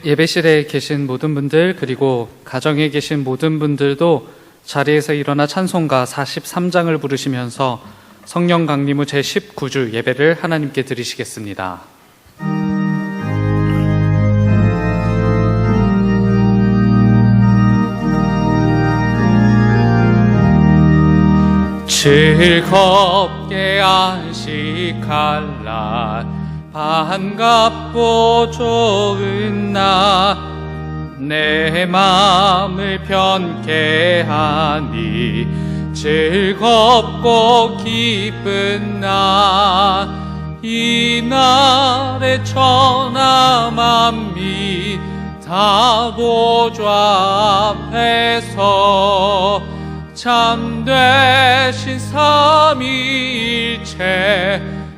예배실에 계신 모든 분들, 그리고 가정에 계신 모든 분들도 자리에서 일어나 찬송가 43장을 부르시면서 성령 강림후 제19주 예배를 하나님께 드리시겠습니다. 즐겁게 안식할 날, 반갑고 좋은 날, 내 마음을 편케 하니 즐겁고 기쁜 날, 이 날에 천하 만민 다 보좌 앞에서 참되신 삼위일체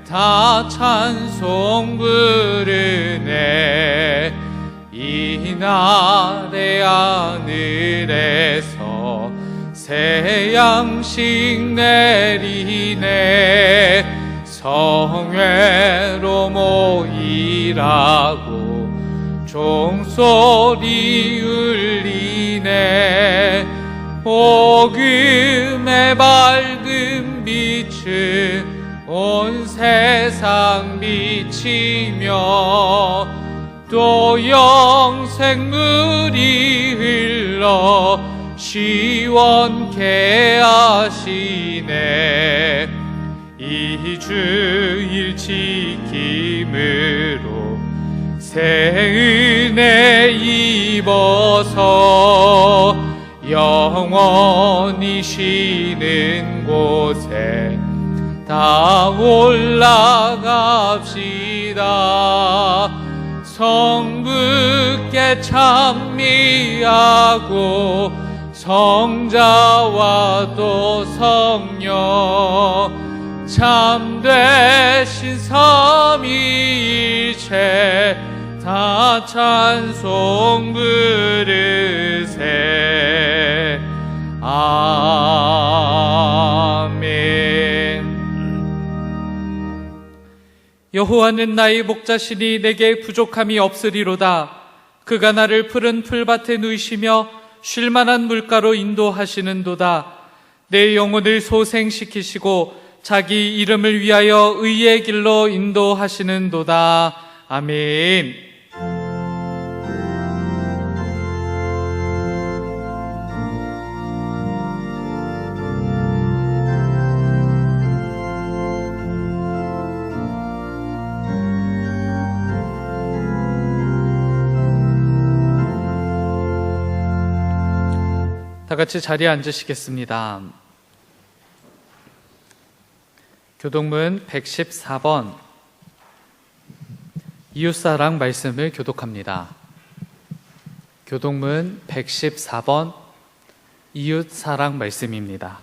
다 찬송 부르네. 이 날의 하늘에서 새 양식 내리네. 성회로 모이라고 종소리 울리네. 복음의 밝은 빛을 온 세상 비치며 또 영생물이 흘러 시원케 하시네. 이 주일 지킴으로 새 은혜 입어서 영원히 쉬는 곳에 다 올라갑시다. 성부께 찬미하고 성자와 또 성령 참되신 삼위일체 다 찬송 부르세. 아멘. 여호와는 나의 목자시니 내게 부족함이 없으리로다. 그가 나를 푸른 풀밭에 누이시며 쉴만한 물가로 인도하시는도다. 내 영혼을 소생시키시고 자기 이름을 위하여 의의 길로 인도하시는도다. 아멘. 다 같이 자리에 앉으시겠습니다. 교독문 114번 이웃사랑 말씀을 교독합니다. 교독문 114번 이웃사랑 말씀입니다.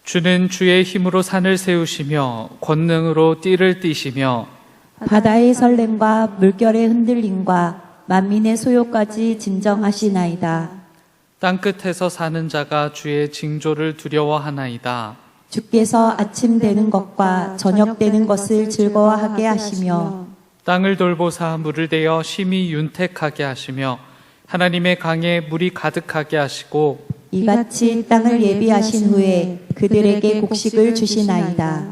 주는 주의 힘으로 산을 세우시며 권능으로 띠를 띠시며 바다의 설렘과 물결의 흔들림과 만민의 소요까지 진정하시나이다. 땅끝에서 사는 자가 주의 징조를 두려워하나이다. 주께서 아침 되는 것과 저녁 되는 것을 즐거워하게 하시며 땅을 돌보사 물을 대어 심히 윤택하게 하시며 하나님의 강에 물이 가득하게 하시고 이같이 땅을 예비하신 후에 그들에게 곡식을 주시나이다.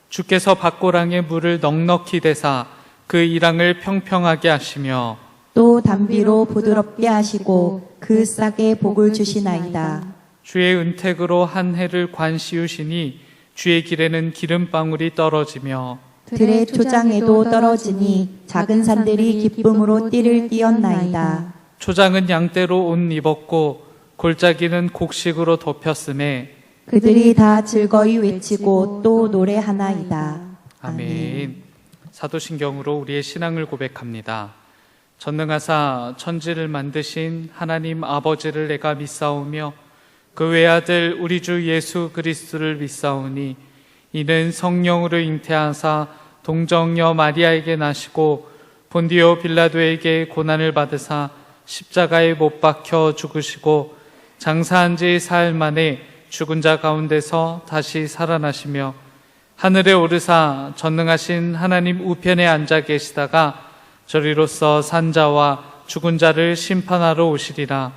주께서 밭고랑에 물을 넉넉히 대사 그 이랑을 평평하게 하시며 또 담비로 부드럽게 하시고 그 싹에 복을 주시나이다. 주의 은택으로 한 해를 관씌우시니 주의 길에는 기름방울이 떨어지며 들의 초장에도 떨어지니 작은 산들이 기쁨으로 띠를 띄었나이다. 초장은 양떼로 옷 입었고 골짜기는 곡식으로 덮였음에 그들이 다 즐거이 외치고 또 노래하나이다. 아멘. 사도신경으로 우리의 신앙을 고백합니다. 전능하사 천지를 만드신 하나님 아버지를 내가 믿사오며 그 외아들 우리 주 예수 그리스도를 믿사오니 이는 성령으로 잉태하사 동정녀 마리아에게 나시고 본디오 빌라도에게 고난을 받으사 십자가에 못 박혀 죽으시고 장사한 지 사흘 만에 죽은 자 가운데서 다시 살아나시며 하늘에 오르사 전능하신 하나님 우편에 앉아 계시다가 저리로서 산자와 죽은 자를 심판하러 오시리라.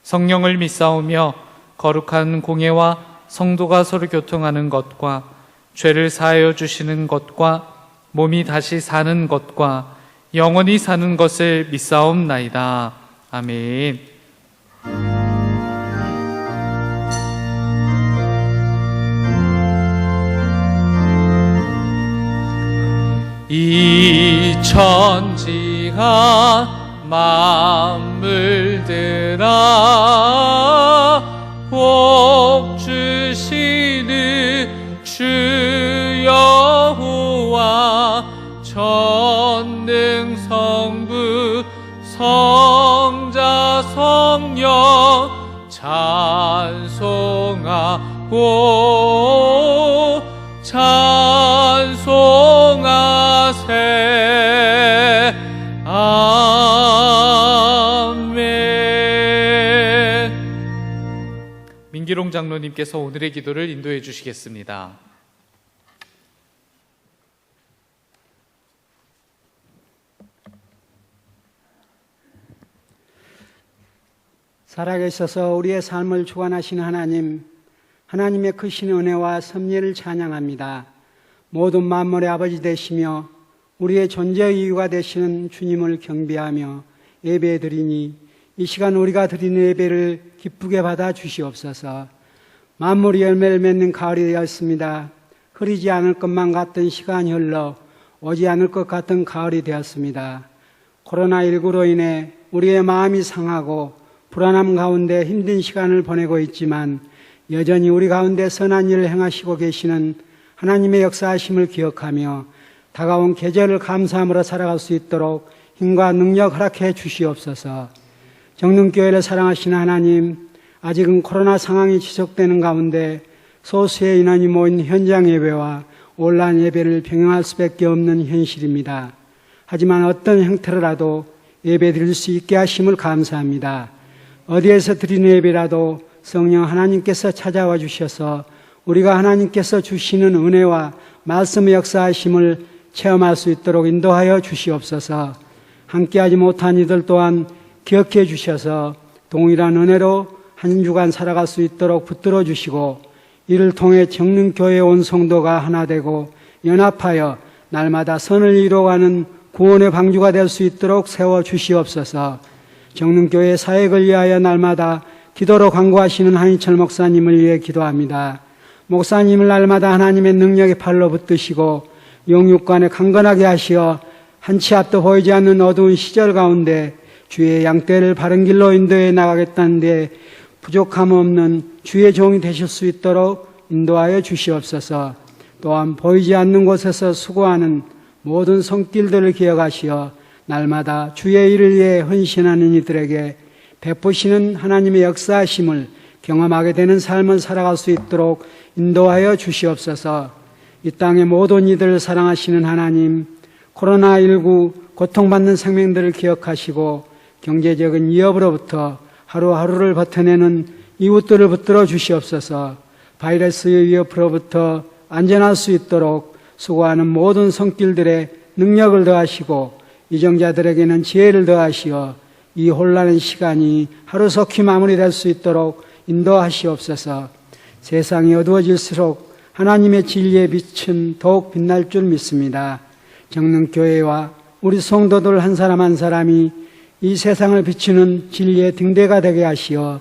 성령을 믿사오며 거룩한 공예와 성도가 서로 교통하는 것과 죄를 사하여 주시는 것과 몸이 다시 사는 것과 영원히 사는 것을 믿사옵나이다. 아멘. 이 천지가 만물들아 복 주시는 주 여호와 전능 성부 성자 성령 찬송하고 찬송하세. 아멘. 민기롱 장로님께서 오늘의 기도를 인도해 주시겠습니다. 살아계셔서 우리의 삶을 주관하시는 하나님, 하나님의 크신 은혜와 섭리를 찬양합니다. 모든 만물의 아버지 되시며 우리의 존재의 이유가 되시는 주님을 경배하며 예배드리니 이 시간 우리가 드리는 예배를 기쁘게 받아 주시옵소서. 만물이 열매를 맺는 가을이 되었습니다. 흐리지 않을 것만 같던 시간이 흘러 오지 않을 것 같은 가을이 되었습니다. 코로나19로 인해 우리의 마음이 상하고 불안함 가운데 힘든 시간을 보내고 있지만 여전히 우리 가운데 선한 일을 행하시고 계시는 하나님의 역사하심을 기억하며 다가온 계절을 감사함으로 살아갈 수 있도록 힘과 능력 허락해 주시옵소서. 정릉교회를 사랑하시는 하나님, 아직은 코로나 상황이 지속되는 가운데 소수의 인원이 모인 현장 예배와 온라인 예배를 병행할 수밖에 없는 현실입니다. 하지만 어떤 형태로라도 예배 드릴 수 있게 하심을 감사합니다. 어디에서 드리는 예배라도 성령 하나님께서 찾아와 주셔서 우리가 하나님께서 주시는 은혜와 말씀의 역사하심을 체험할 수 있도록 인도하여 주시옵소서. 함께하지 못한 이들 또한 기억해 주셔서 동일한 은혜로 한 주간 살아갈 수 있도록 붙들어 주시고, 이를 통해 정릉교회에 온 성도가 하나 되고 연합하여 날마다 선을 이루어가는 구원의 방주가 될 수 있도록 세워 주시옵소서. 정릉교회 사역을 위하여 날마다 기도로 간구하시는 한희철 목사님을 위해 기도합니다. 목사님을 날마다 하나님의 능력의 팔로 붙드시고 영육간에 강건하게 하시어 한치 앞도 보이지 않는 어두운 시절 가운데 주의 양떼를 바른 길로 인도해 나가겠다는데 부족함 없는 주의 종이 되실 수 있도록 인도하여 주시옵소서. 또한 보이지 않는 곳에서 수고하는 모든 손길들을 기억하시어 날마다 주의 일을 위해 헌신하는 이들에게 베푸시는 하나님의 역사하심을 경험하게 되는 삶을 살아갈 수 있도록 인도하여 주시옵소서. 이 땅의 모든 이들을 사랑하시는 하나님, 코로나19 고통받는 생명들을 기억하시고 경제적인 위협으로부터 하루하루를 버텨내는 이웃들을 붙들어 주시옵소서. 바이러스의 위협으로부터 안전할 수 있도록 수고하는 모든 손길들의 능력을 더하시고 이정자들에게는 지혜를 더하시어 이 혼란의 시간이 하루속히 마무리될 수 있도록 인도하시옵소서. 세상이 어두워질수록 하나님의 진리의 빛은 더욱 빛날 줄 믿습니다. 정릉교회와 우리 성도들 한 사람 한 사람이 이 세상을 비추는 진리의 등대가 되게 하시어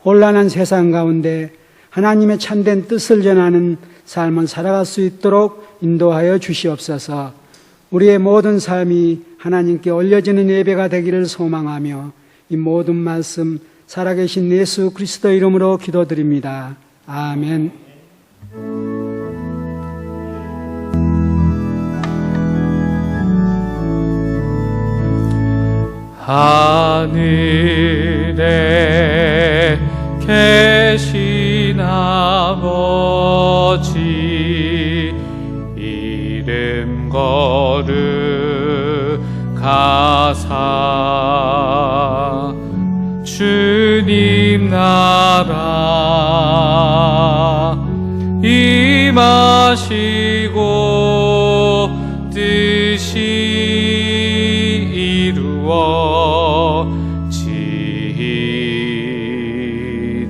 혼란한 세상 가운데 하나님의 참된 뜻을 전하는 삶을 살아갈 수 있도록 인도하여 주시옵소서. 우리의 모든 삶이 하나님께 올려지는 예배가 되기를 소망하며 이 모든 말씀 살아계신 예수 그리스도 이름으로 기도드립니다. 아멘. 하늘에 계신 아버지 이름 거룩하사 주님 나라 임하시고 뜻이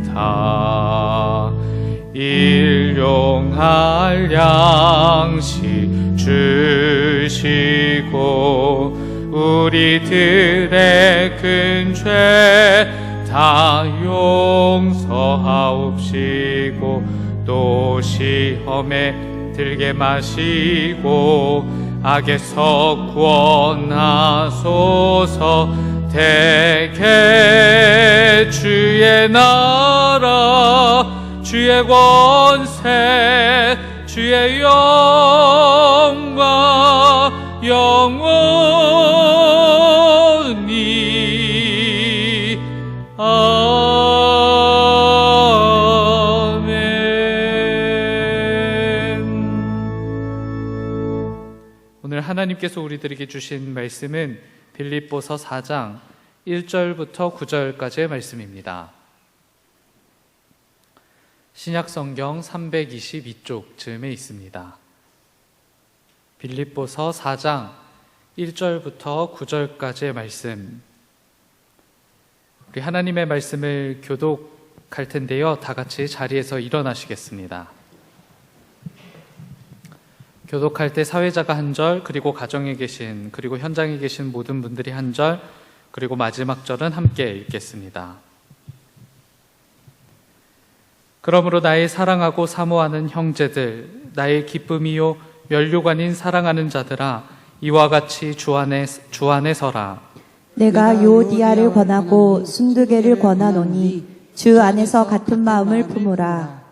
이루어지이다. 일용할 양식 주시고 우리들의 큰 죄 다 용서하옵시고 또 시험에 들게 마시고 악에서 구원하소서. 대개 주의 나라 주의 권세 주의 영광 영원히 아멘. 오늘 하나님께서 우리들에게 주신 말씀은 빌립보서 4장 1절부터 9절까지의 말씀입니다. 신약성경 322쪽 즈음에 있습니다. 빌립보서 4장 1절부터 9절까지의 말씀, 우리 하나님의 말씀을 교독할 텐데요, 다 같이 자리에서 일어나시겠습니다. 교독할 때 사회자가 한 절, 그리고 가정에 계신, 그리고 현장에 계신 모든 분들이 한 절, 그리고 마지막 절은 함께 읽겠습니다. 그러므로 나의 사랑하고 사모하는 형제들, 나의 기쁨이요 면류관인 사랑하는 자들아, 이와 같이 주 안에 서라. 내가 요디아를 권하고 순두개를 권하노니 주 안에서 같은 마음을 품으라.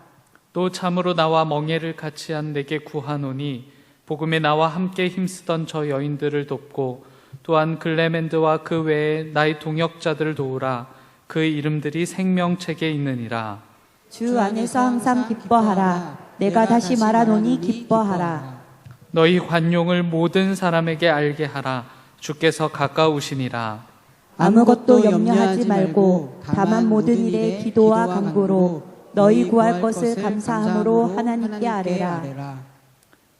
또 참으로 나와 멍에를 같이 한 내게 구하노니 복음에 나와 함께 힘쓰던 저 여인들을 돕고 또한 글레멘드와 그 외에 나의 동역자들을 도우라. 그 이름들이 생명책에 있느니라. 주 안에서 항상 기뻐하라. 내가 다시 말하노니 기뻐하라. 너희 관용을 모든 사람에게 알게 하라. 주께서 가까우시니라. 아무것도 염려하지 말고 다만 모든 일에 기도와 간구로 너희 구할 것을 감사함으로 하나님께 아뢰라.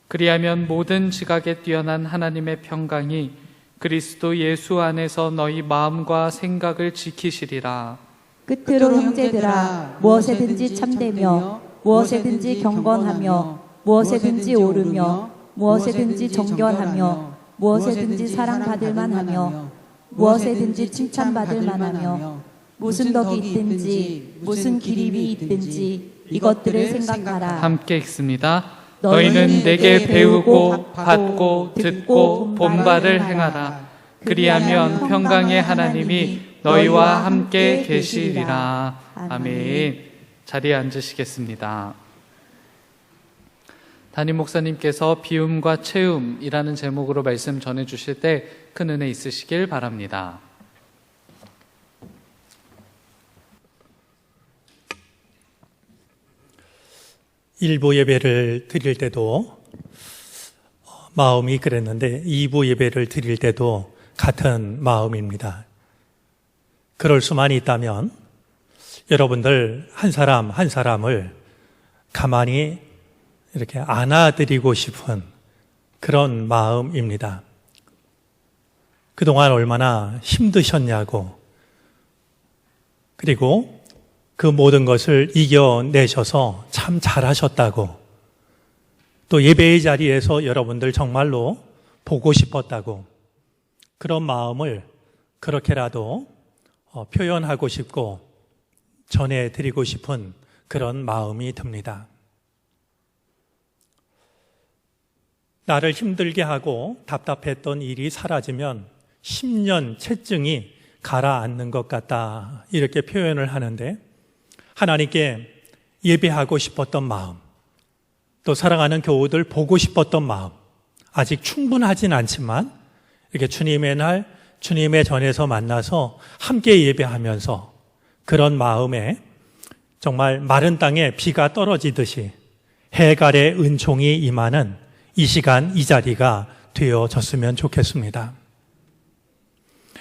그리하면 모든 지각에 뛰어난 하나님의 평강이 그리스도 예수 안에서 너희 마음과 생각을 지키시리라. 끝으로 형제들아, 무엇에든지 참되며 무엇에든지 경건하며 무엇에든지 오르며 무엇에든지 정결하며 무엇에든지 사랑받을 만하며 무엇에든지 칭찬받을 만하며 무슨 덕이 있든지 무슨 기립이 있든지 이것들을 생각하라. 함께 읽습니다. 너희는 내게 배우고 받고 듣고 본바를 행하라. 그리하면 평강의 하나님이 너희와 함께 계시리라. 아멘. 자리에 앉으시겠습니다. 담임 목사님께서 비움과 채움이라는 제목으로 말씀 전해주실 때 큰 은혜 있으시길 바랍니다. 일부 예배를 드릴 때도 마음이 그랬는데 2부 예배를 드릴 때도 같은 마음입니다. 그럴 수만 있다면 여러분들 한 사람 한 사람을 가만히 이렇게 안아드리고 싶은 그런 마음입니다. 그동안 얼마나 힘드셨냐고, 그리고 그 모든 것을 이겨내셔서 참 잘하셨다고, 또 예배의 자리에서 여러분들 정말로 보고 싶었다고, 그런 마음을 그렇게라도 표현하고 싶고 전해드리고 싶은 그런 마음이 듭니다. 나를 힘들게 하고 답답했던 일이 사라지면 10년 채증이 가라앉는 것 같다, 이렇게 표현을 하는데, 하나님께 예배하고 싶었던 마음, 또 사랑하는 교우들 보고 싶었던 마음, 아직 충분하진 않지만 이렇게 주님의 날, 주님의 전에서 만나서 함께 예배하면서 그런 마음에 정말 마른 땅에 비가 떨어지듯이 해갈의 은총이 임하는 이 시간, 이 자리가 되어졌으면 좋겠습니다.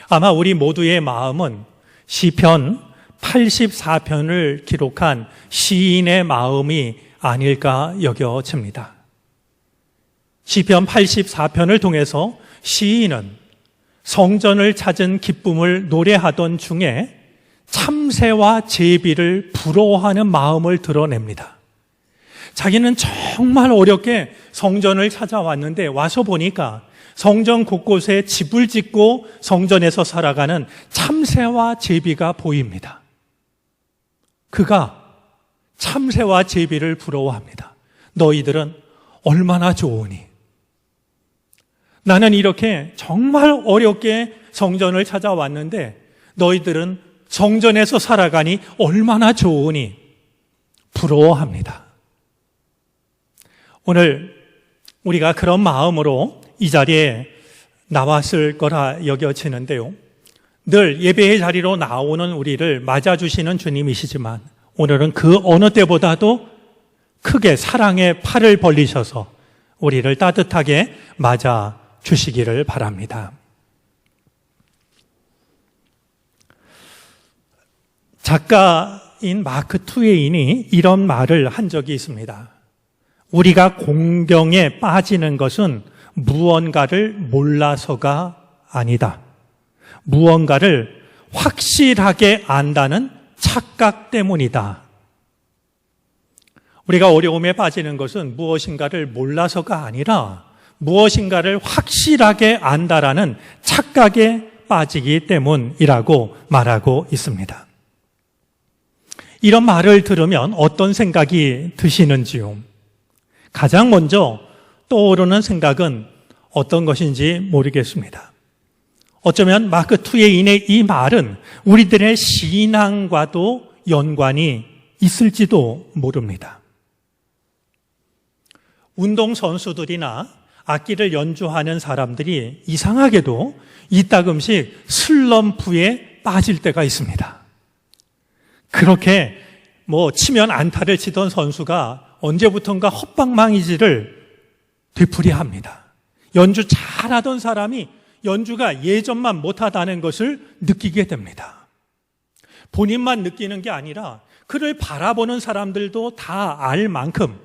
아마 우리 모두의 마음은 시편 84편을 기록한 시인의 마음이 아닐까 여겨집니다. 시편 84편을 통해서 시인은 성전을 찾은 기쁨을 노래하던 중에 참새와 제비를 부러워하는 마음을 드러냅니다. 자기는 정말 어렵게 성전을 찾아왔는데 와서 보니까 성전 곳곳에 집을 짓고 성전에서 살아가는 참새와 제비가 보입니다. 그가 참새와 제비를 부러워합니다. 너희들은 얼마나 좋으니? 나는 이렇게 정말 어렵게 성전을 찾아왔는데 너희들은 성전에서 살아가니 얼마나 좋으니? 부러워합니다. 오늘 우리가 그런 마음으로 이 자리에 나왔을 거라 여겨지는데요. 늘 예배의 자리로 나오는 우리를 맞아주시는 주님이시지만 오늘은 그 어느 때보다도 크게 사랑의 팔을 벌리셔서 우리를 따뜻하게 맞아주시기를 바랍니다. 작가인 마크 투웨인이 이런 말을 한 적이 있습니다. 우리가 공경에 빠지는 것은 무언가를 몰라서가 아니다. 무언가를 확실하게 안다는 착각 때문이다. 우리가 어려움에 빠지는 것은 무엇인가를 몰라서가 아니라 무엇인가를 확실하게 안다라는 착각에 빠지기 때문이라고 말하고 있습니다. 이런 말을 들으면 어떤 생각이 드시는지요? 가장 먼저 떠오르는 생각은 어떤 것인지 모르겠습니다. 어쩌면 마크 투웨인의 이 말은 우리들의 신앙과도 연관이 있을지도 모릅니다. 운동선수들이나 악기를 연주하는 사람들이 이상하게도 이따금씩 슬럼프에 빠질 때가 있습니다. 그렇게 치면 안타를 치던 선수가 언제부턴가 헛방망이질을 되풀이합니다. 연주 잘하던 사람이 연주가 예전만 못하다는 것을 느끼게 됩니다. 본인만 느끼는 게 아니라 그를 바라보는 사람들도 다 알 만큼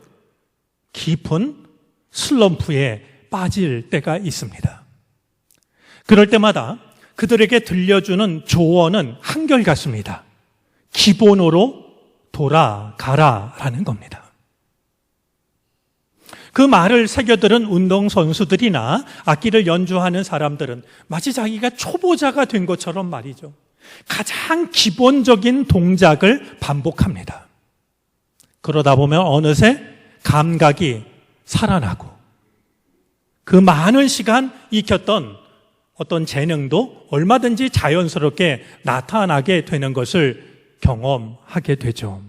깊은 슬럼프에 빠질 때가 있습니다. 그럴 때마다 그들에게 들려주는 조언은 한결같습니다. 기본으로 돌아가라라는 겁니다. 그 말을 새겨들은 운동선수들이나 악기를 연주하는 사람들은 마치 자기가 초보자가 된 것처럼 말이죠. 가장 기본적인 동작을 반복합니다. 그러다 보면 어느새 감각이 살아나고 그 많은 시간 익혔던 어떤 재능도 얼마든지 자연스럽게 나타나게 되는 것을 경험하게 되죠.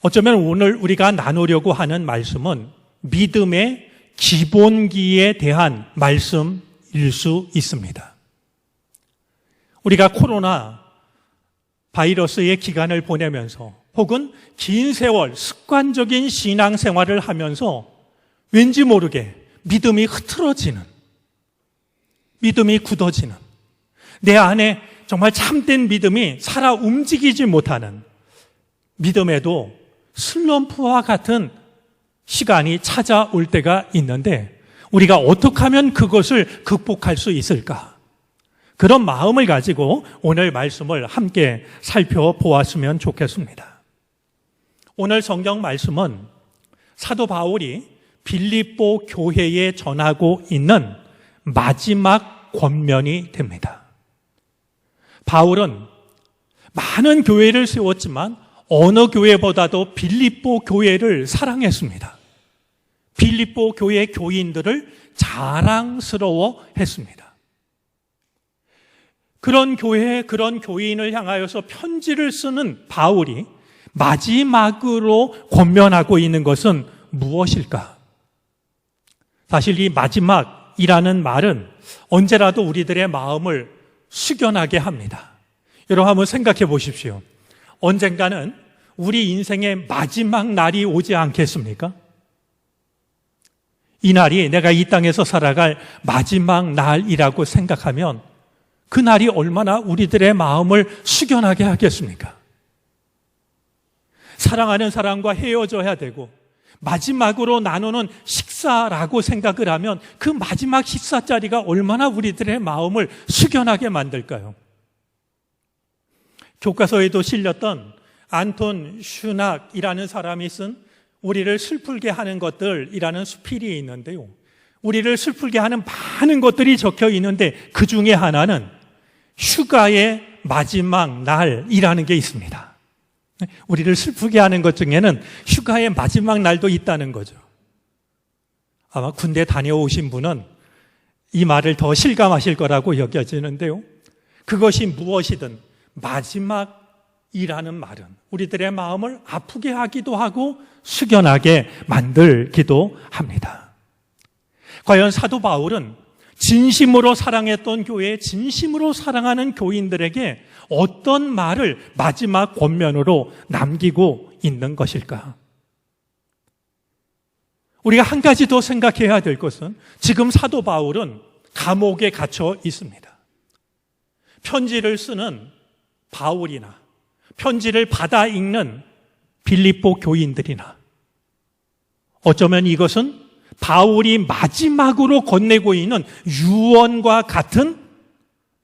어쩌면 오늘 우리가 나누려고 하는 말씀은 믿음의 기본기에 대한 말씀일 수 있습니다. 우리가 코로나 바이러스의 기간을 보내면서 혹은 긴 세월 습관적인 신앙생활을 하면서 왠지 모르게 믿음이 흐트러지는, 믿음이 굳어지는, 내 안에 정말 참된 믿음이 살아 움직이지 못하는 믿음에도 슬럼프와 같은 시간이 찾아올 때가 있는데 우리가 어떻게 하면 그것을 극복할 수 있을까? 그런 마음을 가지고 오늘 말씀을 함께 살펴보았으면 좋겠습니다. 오늘 성경 말씀은 사도 바울이 빌립보 교회에 전하고 있는 마지막 권면이 됩니다. 바울은 많은 교회를 세웠지만 어느 교회보다도 빌립보 교회를 사랑했습니다. 빌립보 교회 교인들을 자랑스러워했습니다. 그런 교회, 그런 교인을 향하여서 편지를 쓰는 바울이 마지막으로 권면하고 있는 것은 무엇일까? 사실 이 마지막이라는 말은 언제라도 우리들의 마음을 숙연하게 합니다. 여러분 한번 생각해 보십시오. 언젠가는 우리 인생의 마지막 날이 오지 않겠습니까? 이 날이 내가 이 땅에서 살아갈 마지막 날이라고 생각하면 그 날이 얼마나 우리들의 마음을 숙연하게 하겠습니까? 사랑하는 사람과 헤어져야 되고 마지막으로 나누는 식사라고 생각을 하면 그 마지막 식사 자리가 얼마나 우리들의 마음을 숙연하게 만들까요? 교과서에도 실렸던 안톤 슈낙이라는 사람이 쓴 우리를 슬프게 하는 것들이라는 수필이 있는데요. 우리를 슬프게 하는 많은 것들이 적혀 있는데 그 중에 하나는 휴가의 마지막 날이라는 게 있습니다. 우리를 슬프게 하는 것 중에는 휴가의 마지막 날도 있다는 거죠. 아마 군대 다녀오신 분은 이 말을 더 실감하실 거라고 여겨지는데요. 그것이 무엇이든 마지막이라는 말은 우리들의 마음을 아프게 하기도 하고 숙연하게 만들기도 합니다. 과연 사도 바울은 진심으로 사랑했던 교회, 진심으로 사랑하는 교인들에게 어떤 말을 마지막 권면으로 남기고 있는 것일까? 우리가 한 가지 더 생각해야 될 것은 지금 사도 바울은 감옥에 갇혀 있습니다. 편지를 쓰는 바울이나 편지를 받아 읽는 빌립보 교인들이나 어쩌면 이것은 바울이 마지막으로 건네고 있는 유언과 같은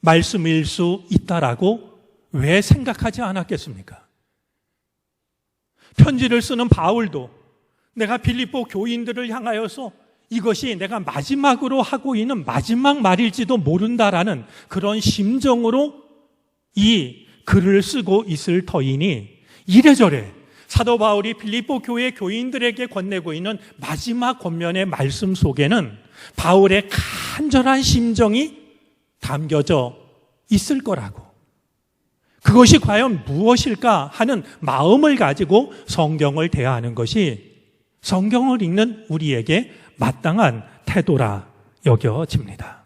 말씀일 수 있다라고 왜 생각하지 않았겠습니까? 편지를 쓰는 바울도 내가 빌립보 교인들을 향하여서 이것이 내가 마지막으로 하고 있는 마지막 말일지도 모른다라는 그런 심정으로 이 글을 쓰고 있을 터이니 이래저래 사도 바울이 빌립보 교회 교인들에게 건네고 있는 마지막 권면의 말씀 속에는 바울의 간절한 심정이 담겨져 있을 거라고, 그것이 과연 무엇일까 하는 마음을 가지고 성경을 대하는 것이 성경을 읽는 우리에게 마땅한 태도라 여겨집니다.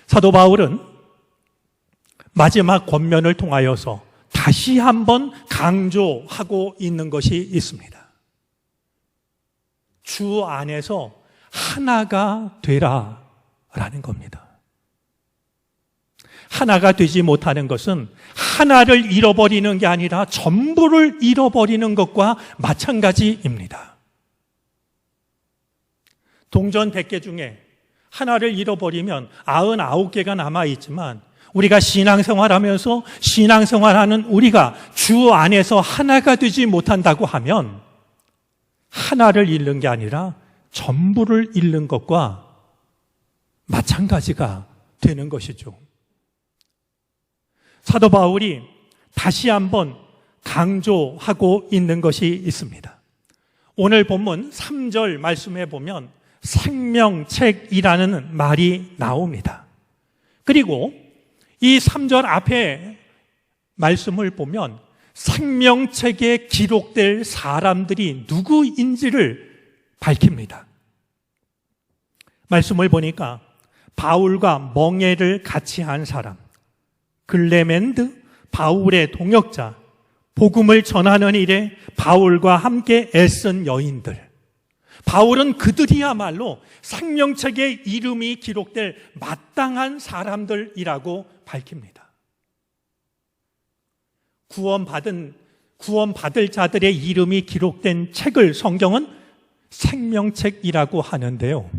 사도 바울은 마지막 권면을 통하여서 다시 한번 강조하고 있는 것이 있습니다. 주 안에서 하나가 되라라는 겁니다. 하나가 되지 못하는 것은 하나를 잃어버리는 게 아니라 전부를 잃어버리는 것과 마찬가지입니다. 동전 100개 중에 하나를 잃어버리면 99개가 남아있지만 우리가 신앙생활하면서 신앙생활하는 우리가 주 안에서 하나가 되지 못한다고 하면 하나를 잃는 게 아니라 전부를 잃는 것과 마찬가지가 되는 것이죠. 사도 바울이 다시 한번 강조하고 있는 것이 있습니다. 오늘 본문 3절 말씀에 보면 생명책이라는 말이 나옵니다. 그리고 이 3절 앞에 말씀을 보면 생명책에 기록될 사람들이 누구인지를 밝힙니다. 말씀을 보니까 바울과 멍에를 같이 한 사람, 글레멘드, 바울의 동역자, 복음을 전하는 일에 바울과 함께 애쓴 여인들, 바울은 그들이야말로 생명책에 이름이 기록될 마땅한 사람들이라고 밝힙니다. 구원받을 자들의 이름이 기록된 책을 성경은 생명책이라고 하는데요.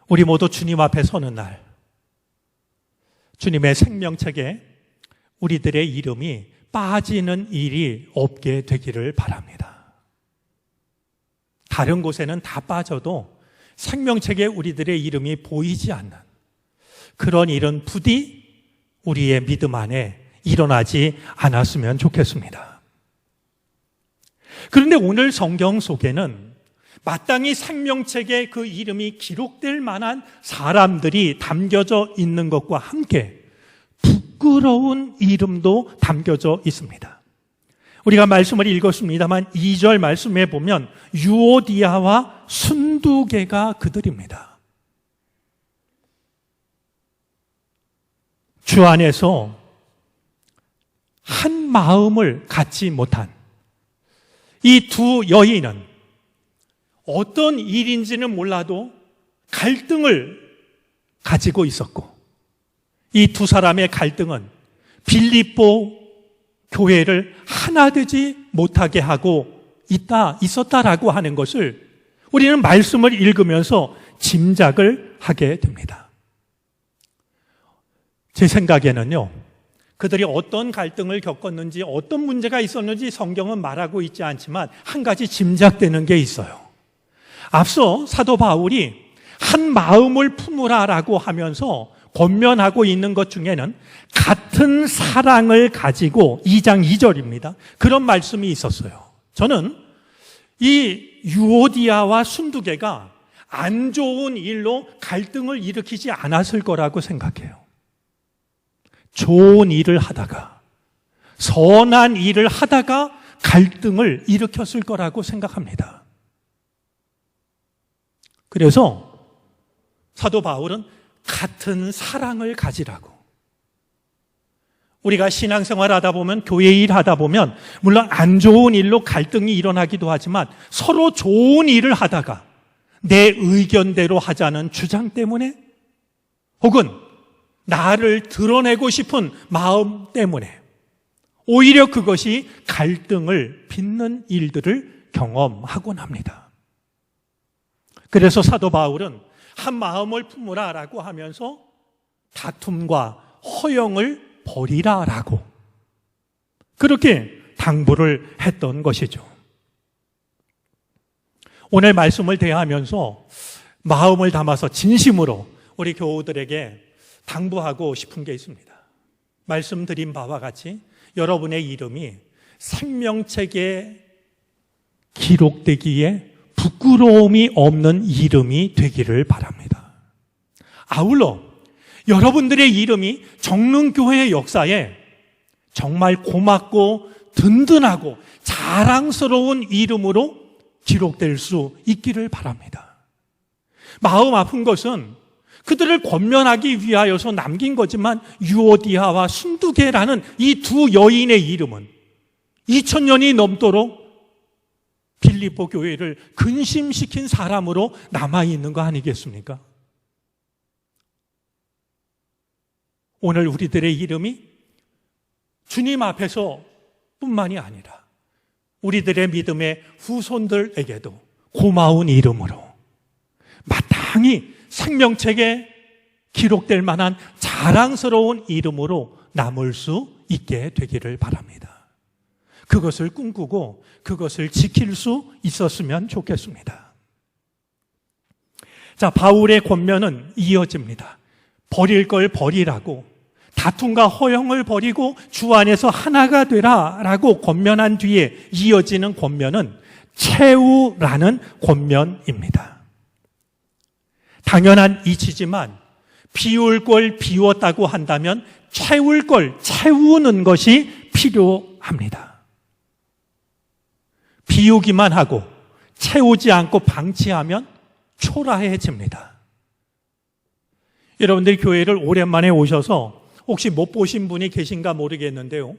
우리 모두 주님 앞에 서는 날, 주님의 생명책에 우리들의 이름이 빠지는 일이 없게 되기를 바랍니다. 다른 곳에는 다 빠져도 생명책에 우리들의 이름이 보이지 않는 그런 일은 부디 우리의 믿음 안에 일어나지 않았으면 좋겠습니다. 그런데 오늘 성경 속에는 마땅히 생명책에 그 이름이 기록될 만한 사람들이 담겨져 있는 것과 함께 부끄러운 이름도 담겨져 있습니다. 우리가 말씀을 읽었습니다만 2절 말씀에 보면 유오디아와 순두개가 그들입니다. 주 안에서 한 마음을 갖지 못한 이 두 여인은 어떤 일인지는 몰라도 갈등을 가지고 있었고, 이 두 사람의 갈등은 빌립보 교회를 하나 되지 못하게 하고 있었다라고 하는 것을 우리는 말씀을 읽으면서 짐작을 하게 됩니다. 제 생각에는요, 그들이 어떤 갈등을 겪었는지, 어떤 문제가 있었는지 성경은 말하고 있지 않지만 한 가지 짐작되는 게 있어요. 앞서 사도 바울이 한 마음을 품으라라고 하면서 권면하고 있는 것 중에는 같은 사랑을 가지고 2장 2절입니다. 그런 말씀이 있었어요. 저는 이 유오디아와 순두개가 안 좋은 일로 갈등을 일으키지 않았을 거라고 생각해요. 좋은 일을 하다가, 선한 일을 하다가 갈등을 일으켰을 거라고 생각합니다. 그래서 사도 바울은 같은 사랑을 가지라고. 우리가 신앙생활 하다 보면, 교회 일 하다 보면 물론 안 좋은 일로 갈등이 일어나기도 하지만 서로 좋은 일을 하다가 내 의견대로 하자는 주장 때문에, 혹은 나를 드러내고 싶은 마음 때문에 오히려 그것이 갈등을 빚는 일들을 경험하곤 합니다. 그래서 사도 바울은 한 마음을 품으라라고 하면서 다툼과 허영을 버리라라고 그렇게 당부를 했던 것이죠. 오늘 말씀을 대하면서 마음을 담아서 진심으로 우리 교우들에게 당부하고 싶은 게 있습니다. 말씀드린 바와 같이 여러분의 이름이 생명책에 기록되기에 부끄러움이 없는 이름이 되기를 바랍니다. 아울러 여러분들의 이름이 정릉교회의 역사에 정말 고맙고 든든하고 자랑스러운 이름으로 기록될 수 있기를 바랍니다. 마음 아픈 것은 그들을 권면하기 위하여서 남긴 거지만 유오디아와 순두계라는 이 두 여인의 이름은 2000년이 넘도록 빌립보 교회를 근심시킨 사람으로 남아있는 거 아니겠습니까? 오늘 우리들의 이름이 주님 앞에서 뿐만이 아니라 우리들의 믿음의 후손들에게도 고마운 이름으로 마땅히 생명책에 기록될 만한 자랑스러운 이름으로 남을 수 있게 되기를 바랍니다. 그것을 꿈꾸고 그것을 지킬 수 있었으면 좋겠습니다. 자, 바울의 권면은 이어집니다. 버릴 걸 버리라고, 다툼과 허영을 버리고 주 안에서 하나가 되라라고 권면한 뒤에 이어지는 권면은 채우라는 권면입니다. 당연한 이치지만 비울 걸 비웠다고 한다면 채울 걸 채우는 것이 필요합니다. 비우기만 하고 채우지 않고 방치하면 초라해집니다. 여러분들 교회를 오랜만에 오셔서 혹시 못 보신 분이 계신가 모르겠는데요.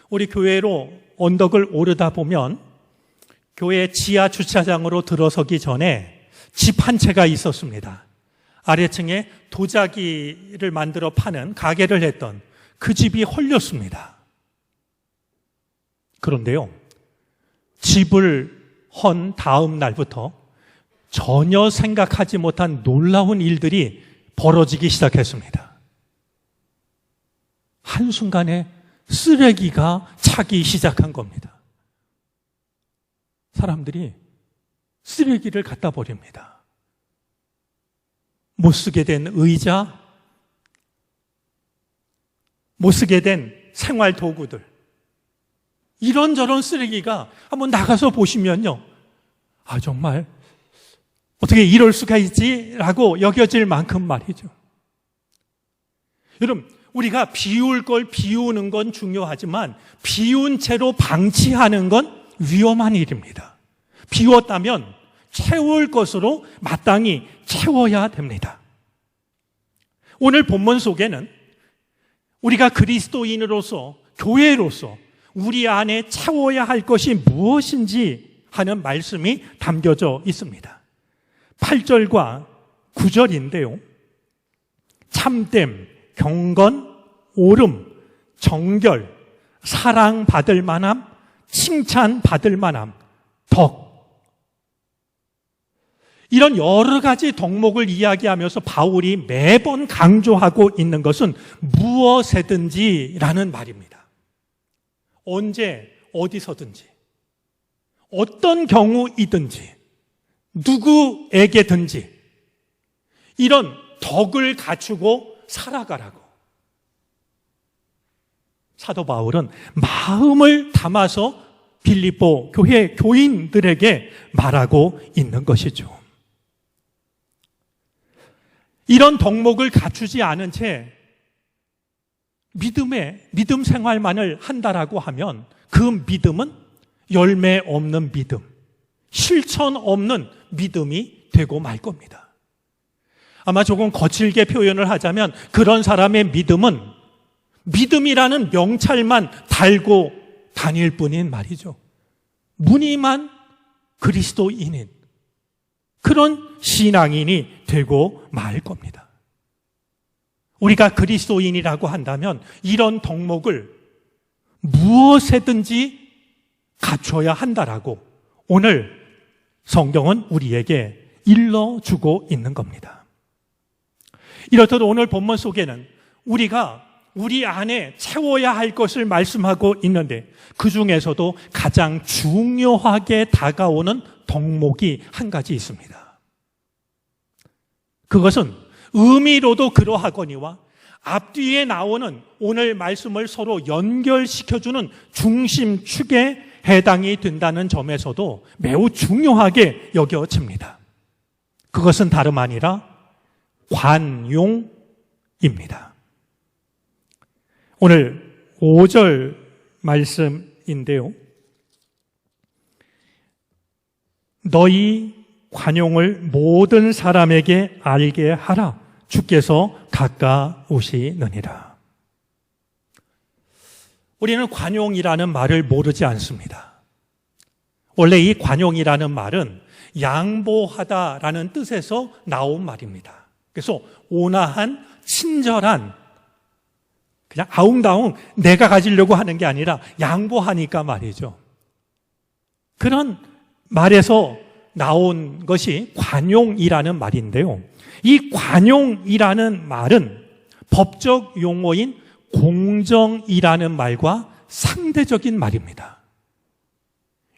우리 교회로 언덕을 오르다 보면 교회 지하 주차장으로 들어서기 전에 집 한 채가 있었습니다. 아래층에 도자기를 만들어 파는 가게를 했던 그 집이 헐렸습니다. 그런데요, 집을 헌 다음 날부터 전혀 생각하지 못한 놀라운 일들이 벌어지기 시작했습니다. 한순간에 쓰레기가 차기 시작한 겁니다. 사람들이 쓰레기를 갖다 버립니다. 못 쓰게 된 의자, 못 쓰게 된 생활 도구들, 이런저런 쓰레기가 한번 나가서 보시면요, 아 정말 어떻게 이럴 수가 있지라고 여겨질 만큼 말이죠. 여러분, 우리가 비울 걸 비우는 건 중요하지만 비운 채로 방치하는 건 위험한 일입니다. 비웠다면 채울 것으로 마땅히 채워야 됩니다. 오늘 본문 속에는 우리가 그리스도인으로서, 교회로서 우리 안에 채워야 할 것이 무엇인지 하는 말씀이 담겨져 있습니다. 8절과 9절인데요. 참됨, 경건, 옳음, 정결, 사랑받을 만함, 칭찬받을 만함, 덕. 이런 여러 가지 덕목을 이야기하면서 바울이 매번 강조하고 있는 것은 무엇에든지라는 말입니다. 언제, 어디서든지, 어떤 경우이든지, 누구에게든지 이런 덕을 갖추고 살아가라고 사도 바울은 마음을 담아서 빌립보 교회 교인들에게 말하고 있는 것이죠. 이런 덕목을 갖추지 않은 채 믿음 생활만을 한다라고 하면 그 믿음은 열매 없는 믿음, 실천 없는 믿음이 되고 말 겁니다. 아마 조금 거칠게 표현을 하자면 그런 사람의 믿음은 믿음이라는 명찰만 달고 다닐 뿐인 말이죠. 무늬만 그리스도인인 그런 신앙인이 되고 말 겁니다. 우리가 그리스도인이라고 한다면 이런 덕목을 무엇에든지 갖춰야 한다라고 오늘 성경은 우리에게 일러주고 있는 겁니다. 이렇듯 오늘 본문 속에는 우리가 우리 안에 채워야 할 것을 말씀하고 있는데 그 중에서도 가장 중요하게 다가오는 덕목이 한 가지 있습니다. 그것은 의미로도 그러하거니와 앞뒤에 나오는 오늘 말씀을 서로 연결시켜주는 중심축에 해당이 된다는 점에서도 매우 중요하게 여겨집니다. 그것은 다름 아니라 관용입니다. 오늘 5절 말씀인데요. 너희 관용을 모든 사람에게 알게 하라. 주께서 가까우시느니라. 우리는 관용이라는 말을 모르지 않습니다. 원래 이 관용이라는 말은 양보하다라는 뜻에서 나온 말입니다. 그래서 온화한, 친절한, 그냥 아웅다웅 내가 가지려고 하는 게 아니라 양보하니까 말이죠. 그런 말에서 나온 것이 관용이라는 말인데요. 이 관용이라는 말은 법적 용어인 공정이라는 말과 상대적인 말입니다.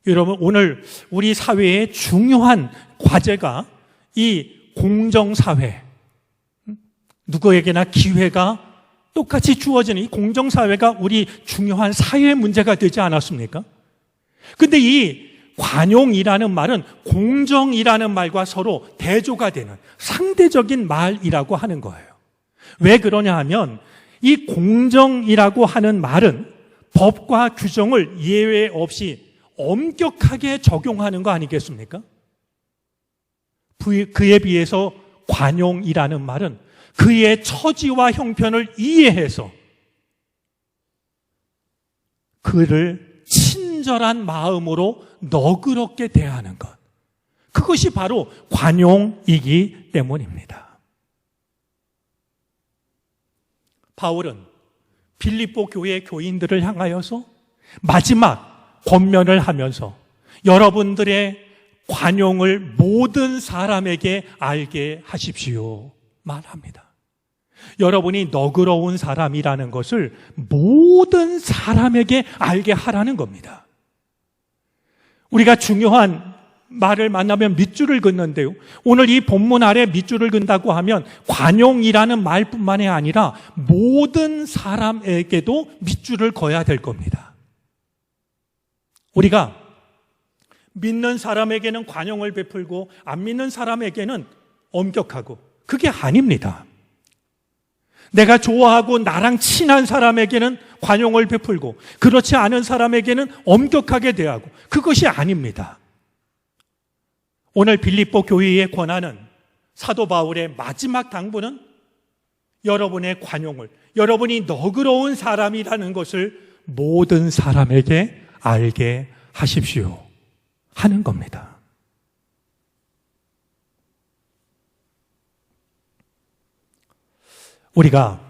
여러분, 오늘 우리 사회의 중요한 과제가 이 공정사회, 누구에게나 기회가 똑같이 주어지는 이 공정사회가 우리 중요한 사회 문제가 되지 않았습니까? 근데 이 관용이라는 말은 공정이라는 말과 서로 대조가 되는 상대적인 말이라고 하는 거예요. 왜 그러냐 하면 이 공정이라고 하는 말은 법과 규정을 예외 없이 엄격하게 적용하는 거 아니겠습니까? 그에 비해서 관용이라는 말은 그의 처지와 형편을 이해해서 그를 친절한 마음으로 너그럽게 대하는 것. 그것이 바로 관용이기 때문입니다. 바울은 빌립보 교회 교인들을 향하여서 마지막 권면을 하면서 여러분들의 관용을 모든 사람에게 알게 하십시오 말합니다. 여러분이 너그러운 사람이라는 것을 모든 사람에게 알게 하라는 겁니다. 우리가 중요한 말을 만나면 밑줄을 긋는데요. 오늘 이 본문 아래 밑줄을 긋는다고 하면 관용이라는 말뿐만이 아니라 모든 사람에게도 밑줄을 그어야 될 겁니다. 우리가 믿는 사람에게는 관용을 베풀고 안 믿는 사람에게는 엄격하고, 그게 아닙니다. 내가 좋아하고 나랑 친한 사람에게는 관용을 베풀고 그렇지 않은 사람에게는 엄격하게 대하고, 그것이 아닙니다. 오늘 빌립보 교회에 권하는 사도 바울의 마지막 당부는 여러분의 관용을, 여러분이 너그러운 사람이라는 것을 모든 사람에게 알게 하십시오 하는 겁니다. 우리가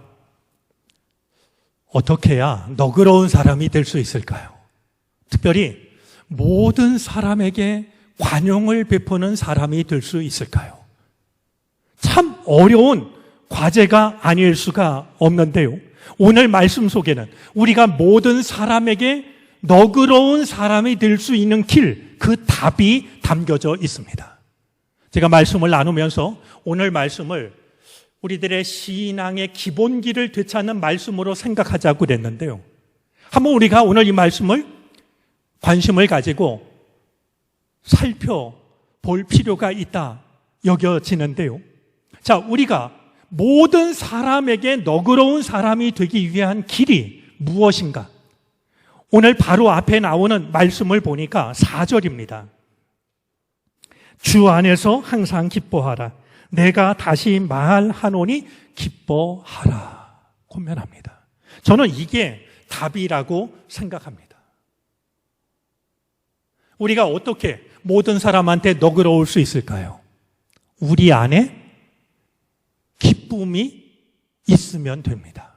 어떻게 해야 너그러운 사람이 될 수 있을까요? 특별히 모든 사람에게 관용을 베푸는 사람이 될 수 있을까요? 참 어려운 과제가 아닐 수가 없는데요. 오늘 말씀 속에는 우리가 모든 사람에게 너그러운 사람이 될 수 있는 길, 그 답이 담겨져 있습니다. 제가 말씀을 나누면서 오늘 말씀을 우리들의 신앙의 기본기를 되찾는 말씀으로 생각하자고 그랬는데요. 한번 우리가 오늘 이 말씀을 관심을 가지고 살펴볼 필요가 있다 여겨지는데요. 자, 우리가 모든 사람에게 너그러운 사람이 되기 위한 길이 무엇인가? 오늘 바로 앞에 나오는 말씀을 보니까 4절입니다. 주 안에서 항상 기뻐하라. 내가 다시 말하노니 기뻐하라. 권면합니다. 저는 이게 답이라고 생각합니다. 우리가 어떻게 모든 사람한테 너그러울 수 있을까요? 우리 안에 기쁨이 있으면 됩니다.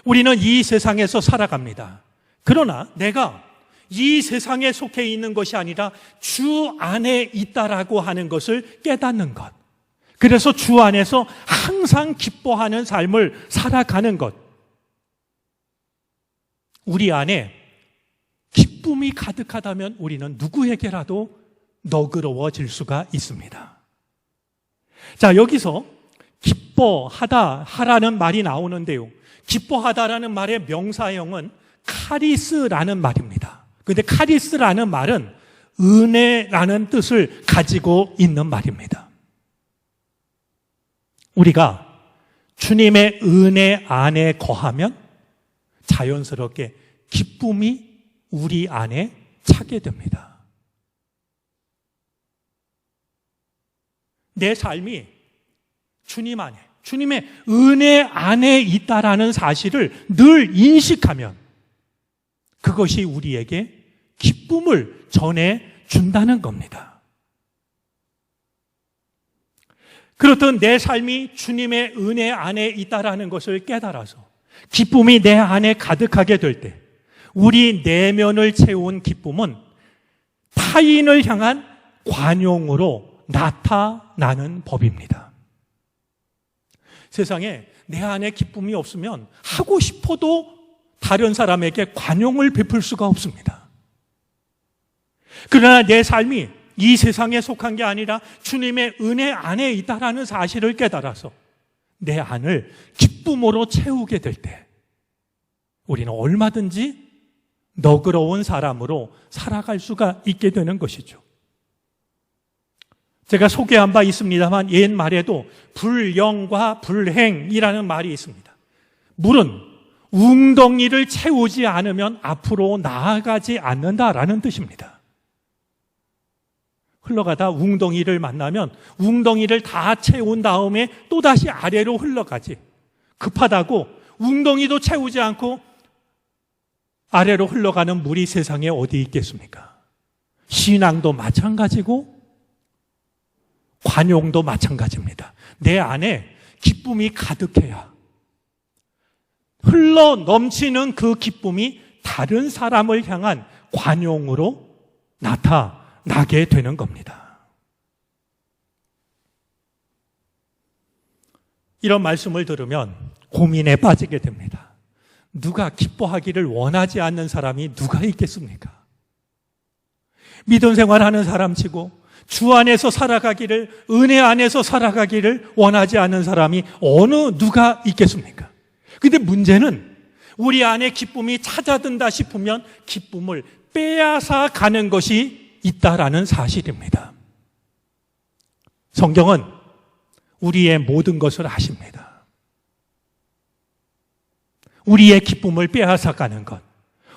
우리는 이 세상에서 살아갑니다. 그러나 내가 이 세상에 속해 있는 것이 아니라 주 안에 있다라고 하는 것을 깨닫는 것. 그래서 주 안에서 항상 기뻐하는 삶을 살아가는 것. 우리 안에 기쁨이 가득하다면 우리는 누구에게라도 너그러워질 수가 있습니다. 자, 여기서 기뻐하다, 하라는 말이 나오는데요. 기뻐하다라는 말의 명사형은 카리스라는 말입니다. 그런데 카리스라는 말은 은혜라는 뜻을 가지고 있는 말입니다. 우리가 주님의 은혜 안에 거하면 자연스럽게 기쁨이 우리 안에 차게 됩니다. 내 삶이 주님 안에, 주님의 은혜 안에 있다라는 사실을 늘 인식하면 그것이 우리에게 기쁨을 전해준다는 겁니다. 그렇듯 내 삶이 주님의 은혜 안에 있다라는 것을 깨달아서 기쁨이 내 안에 가득하게 될 때 우리 내면을 채운 기쁨은 타인을 향한 관용으로 나타나는 법입니다. 세상에 내 안에 기쁨이 없으면 하고 싶어도 다른 사람에게 관용을 베풀 수가 없습니다. 그러나 내 삶이 이 세상에 속한 게 아니라 주님의 은혜 안에 있다라는 사실을 깨달아서 내 안을 기쁨으로 채우게 될 때 우리는 얼마든지 너그러운 사람으로 살아갈 수가 있게 되는 것이죠. 제가 소개한 바 있습니다만 옛말에도 불영과 불행이라는 말이 있습니다. 물은 웅덩이를 채우지 않으면 앞으로 나아가지 않는다라는 뜻입니다. 흘러가다 웅덩이를 만나면 웅덩이를 다 채운 다음에 또다시 아래로 흘러가지. 급하다고 웅덩이도 채우지 않고 아래로 흘러가는 물이 세상에 어디 있겠습니까? 신앙도 마찬가지고 관용도 마찬가지입니다. 내 안에 기쁨이 가득해야 흘러 넘치는 그 기쁨이 다른 사람을 향한 관용으로 나타나게 되는 겁니다. 이런 말씀을 들으면 고민에 빠지게 됩니다. 누가 기뻐하기를 원하지 않는 사람이 누가 있겠습니까? 믿음 생활하는 사람치고 주 안에서 살아가기를, 은혜 안에서 살아가기를 원하지 않는 사람이 누가 있겠습니까? 근데 문제는 우리 안에 기쁨이 찾아든다 싶으면 기쁨을 빼앗아 가는 것이 있다라는 사실입니다. 성경은 우리의 모든 것을 아십니다. 우리의 기쁨을 빼앗아 가는 것.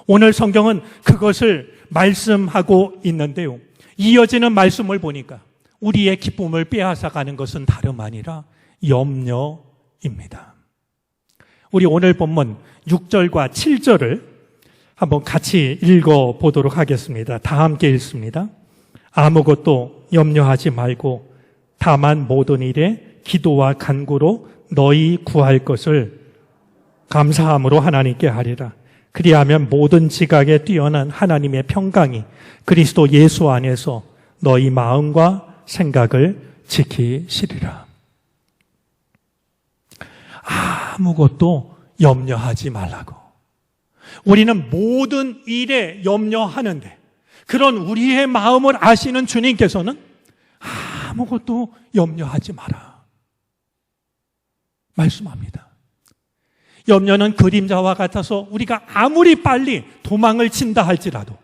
오늘 성경은 그것을 말씀하고 있는데요. 이어지는 말씀을 보니까 우리의 기쁨을 빼앗아 가는 것은 다름 아니라 염려입니다. 우리 오늘 본문 6절과 7절을 한번 같이 읽어보도록 하겠습니다. 다 함께 읽습니다. 아무것도 염려하지 말고 다만 모든 일에 기도와 간구로 너희 구할 것을 감사함으로 하나님께 하리라. 그리하면 모든 지각에 뛰어난 하나님의 평강이 그리스도 예수 안에서 너희 마음과 생각을 지키시리라. 아무것도 염려하지 말라고. 우리는 모든 일에 염려하는데 그런 우리의 마음을 아시는 주님께서는 아무것도 염려하지 마라 말씀합니다. 염려는 그림자와 같아서 우리가 아무리 빨리 도망을 친다 할지라도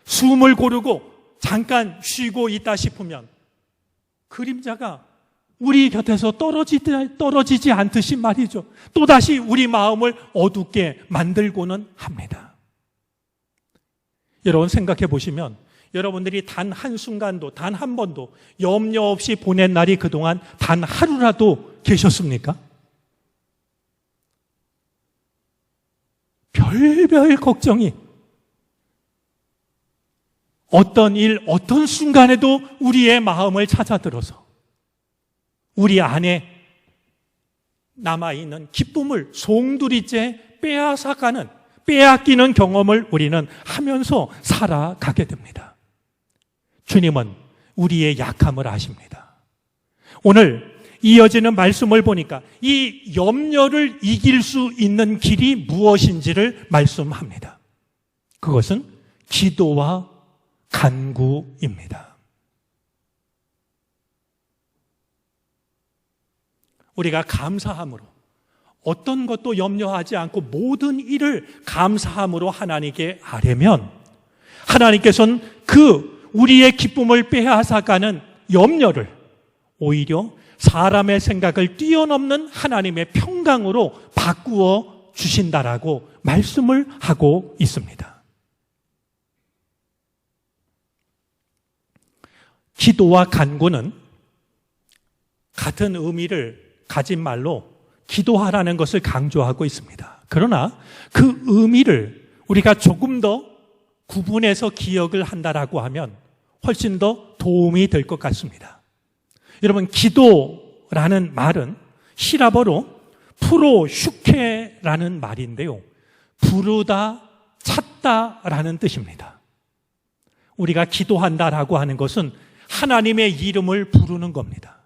숨을 고르고 잠깐 쉬고 있다 싶으면 그림자가 우리 곁에서 떨어지지 않듯이 말이죠. 또다시 우리 마음을 어둡게 만들고는 합니다. 여러분 생각해 보시면 여러분들이 단 한순간도 단 한 번도 염려 없이 보낸 날이 그동안 단 하루라도 계셨습니까? 별별 걱정이 어떤 일, 어떤 순간에도 우리의 마음을 찾아들어서 우리 안에 남아있는 기쁨을 송두리째 빼앗기는 경험을 우리는 하면서 살아가게 됩니다. 주님은 우리의 약함을 아십니다. 오늘 이어지는 말씀을 보니까 이 염려를 이길 수 있는 길이 무엇인지를 말씀합니다. 그것은 기도와 간구입니다. 우리가 감사함으로 어떤 것도 염려하지 않고 모든 일을 감사함으로 하나님께 아뢰면 하나님께서는 그 우리의 기쁨을 빼앗아가는 염려를 오히려 사람의 생각을 뛰어넘는 하나님의 평강으로 바꾸어 주신다라고 말씀을 하고 있습니다. 기도와 간구는 같은 의미를 가진 말로 기도하라는 것을 강조하고 있습니다. 그러나 그 의미를 우리가 조금 더 구분해서 기억을 한다라고 하면 훨씬 더 도움이 될 것 같습니다. 여러분, 기도라는 말은 히라버로 프로슈케라는 말인데요. 부르다, 찾다라는 뜻입니다. 우리가 기도한다라고 하는 것은 하나님의 이름을 부르는 겁니다.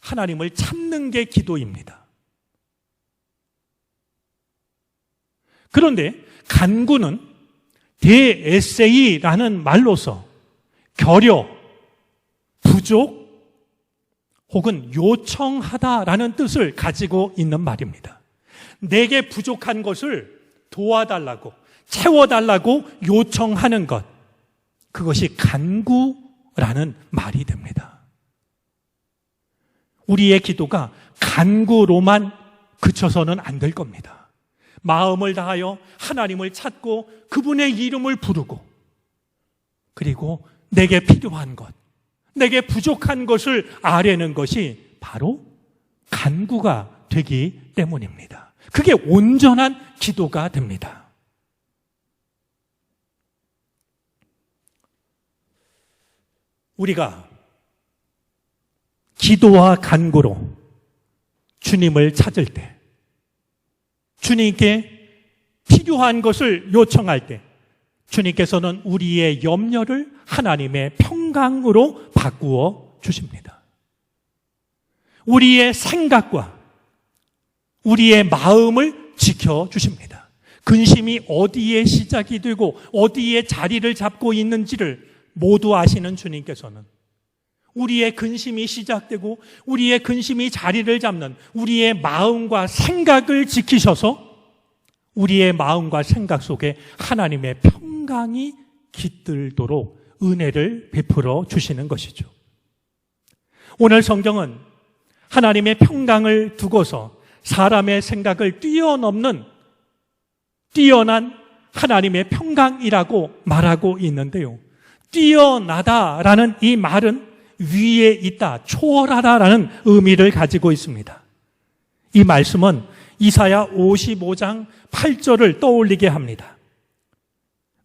하나님을 찾는 게 기도입니다. 그런데 간구는 데에세이라는 말로서 결여, 부족, 혹은 요청하다라는 뜻을 가지고 있는 말입니다. 내게 부족한 것을 도와달라고, 채워달라고 요청하는 것, 그것이 간구라는 말이 됩니다. 우리의 기도가 간구로만 그쳐서는 안 될 겁니다. 마음을 다하여 하나님을 찾고 그분의 이름을 부르고, 그리고 내게 필요한 것, 내게 부족한 것을 아뢰는 것이 바로 간구가 되기 때문입니다. 그게 온전한 기도가 됩니다. 우리가 기도와 간구로 주님을 찾을 때, 주님께 필요한 것을 요청할 때, 주님께서는 우리의 염려를 하나님의 평강으로 바꾸어 주십니다. 우리의 생각과 우리의 마음을 지켜주십니다. 근심이 어디에 시작이 되고 어디에 자리를 잡고 있는지를 모두 아시는 주님께서는 우리의 근심이 시작되고 우리의 근심이 자리를 잡는 우리의 마음과 생각을 지키셔서 우리의 마음과 생각 속에 하나님의 평강이 깃들도록 은혜를 베풀어 주시는 것이죠. 오늘 성경은 하나님의 평강을 두고서 사람의 생각을 뛰어넘는 뛰어난 하나님의 평강이라고 말하고 있는데요. 뛰어나다라는 이 말은 위에 있다, 초월하다라는 의미를 가지고 있습니다. 이 말씀은 이사야 55장 8절을 떠올리게 합니다.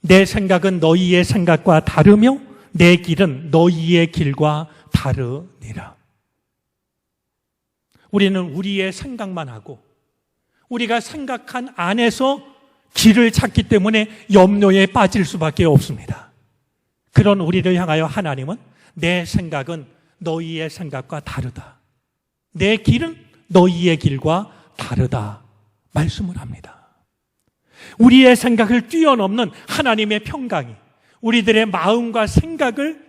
내 생각은 너희의 생각과 다르며 내 길은 너희의 길과 다르니라. 우리는 우리의 생각만 하고 우리가 생각한 안에서 길을 찾기 때문에 염려에 빠질 수밖에 없습니다. 그런 우리를 향하여 하나님은 내 생각은 너희의 생각과 다르다. 내 길은 너희의 길과 다르다 말씀을 합니다. 우리의 생각을 뛰어넘는 하나님의 평강이 우리들의 마음과 생각을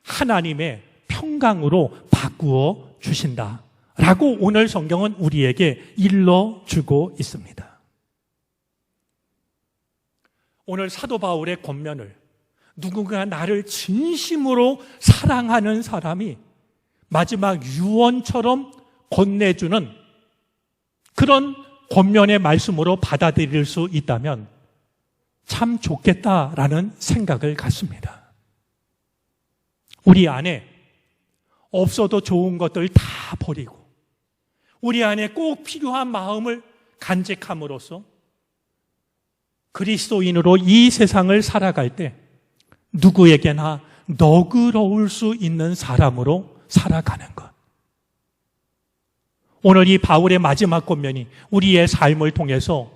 하나님의 평강으로 바꾸어 주신다라고 오늘 성경은 우리에게 일러주고 있습니다. 오늘 사도 바울의 권면을 누군가 나를 진심으로 사랑하는 사람이 마지막 유언처럼 건네주는 그런 권면의 말씀으로 받아들일 수 있다면 참 좋겠다라는 생각을 갖습니다. 우리 안에 없어도 좋은 것들 다 버리고 우리 안에 꼭 필요한 마음을 간직함으로써 그리스도인으로 이 세상을 살아갈 때 누구에게나 너그러울 수 있는 사람으로 살아가는 것. 오늘 이 바울의 마지막 권면이 우리의 삶을 통해서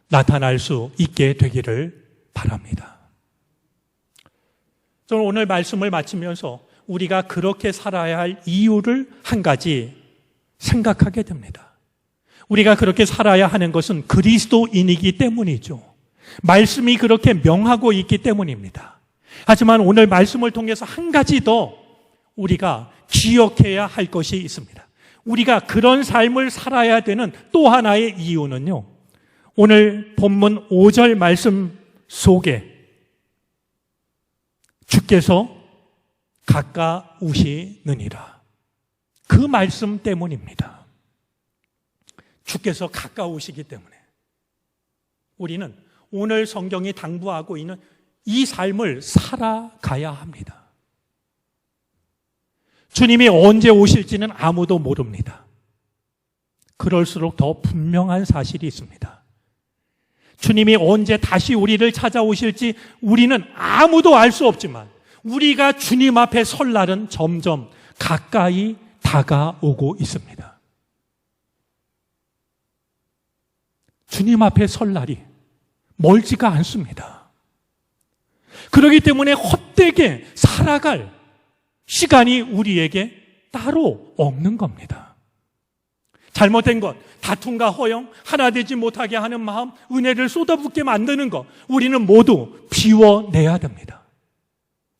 나타날 수 있게 되기를 바랍니다. 저는 오늘 말씀을 마치면서 우리가 그렇게 살아야 할 이유를 한 가지 생각하게 됩니다. 우리가 그렇게 살아야 하는 것은 그리스도인이기 때문이죠. 말씀이 그렇게 명하고 있기 때문입니다. 하지만 오늘 말씀을 통해서 한 가지 더 우리가 기억해야 할 것이 있습니다. 우리가 그런 삶을 살아야 되는 또 하나의 이유는요, 오늘 본문 5절 말씀 속에 주께서 가까우시느니라. 그 말씀 때문입니다. 주께서 가까우시기 때문에 우리는 오늘 성경이 당부하고 있는 이 삶을 살아가야 합니다. 주님이 언제 오실지는 아무도 모릅니다. 그럴수록 더 분명한 사실이 있습니다. 주님이 언제 다시 우리를 찾아오실지 우리는 아무도 알 수 없지만 우리가 주님 앞에 설 날은 점점 가까이 다가오고 있습니다. 주님 앞에 설 날이 멀지가 않습니다. 그렇기 때문에 헛되게 살아갈 시간이 우리에게 따로 없는 겁니다. 잘못된 것, 다툼과 허영, 하나 되지 못하게 하는 마음, 은혜를 쏟아붓게 만드는 것, 우리는 모두 비워내야 됩니다.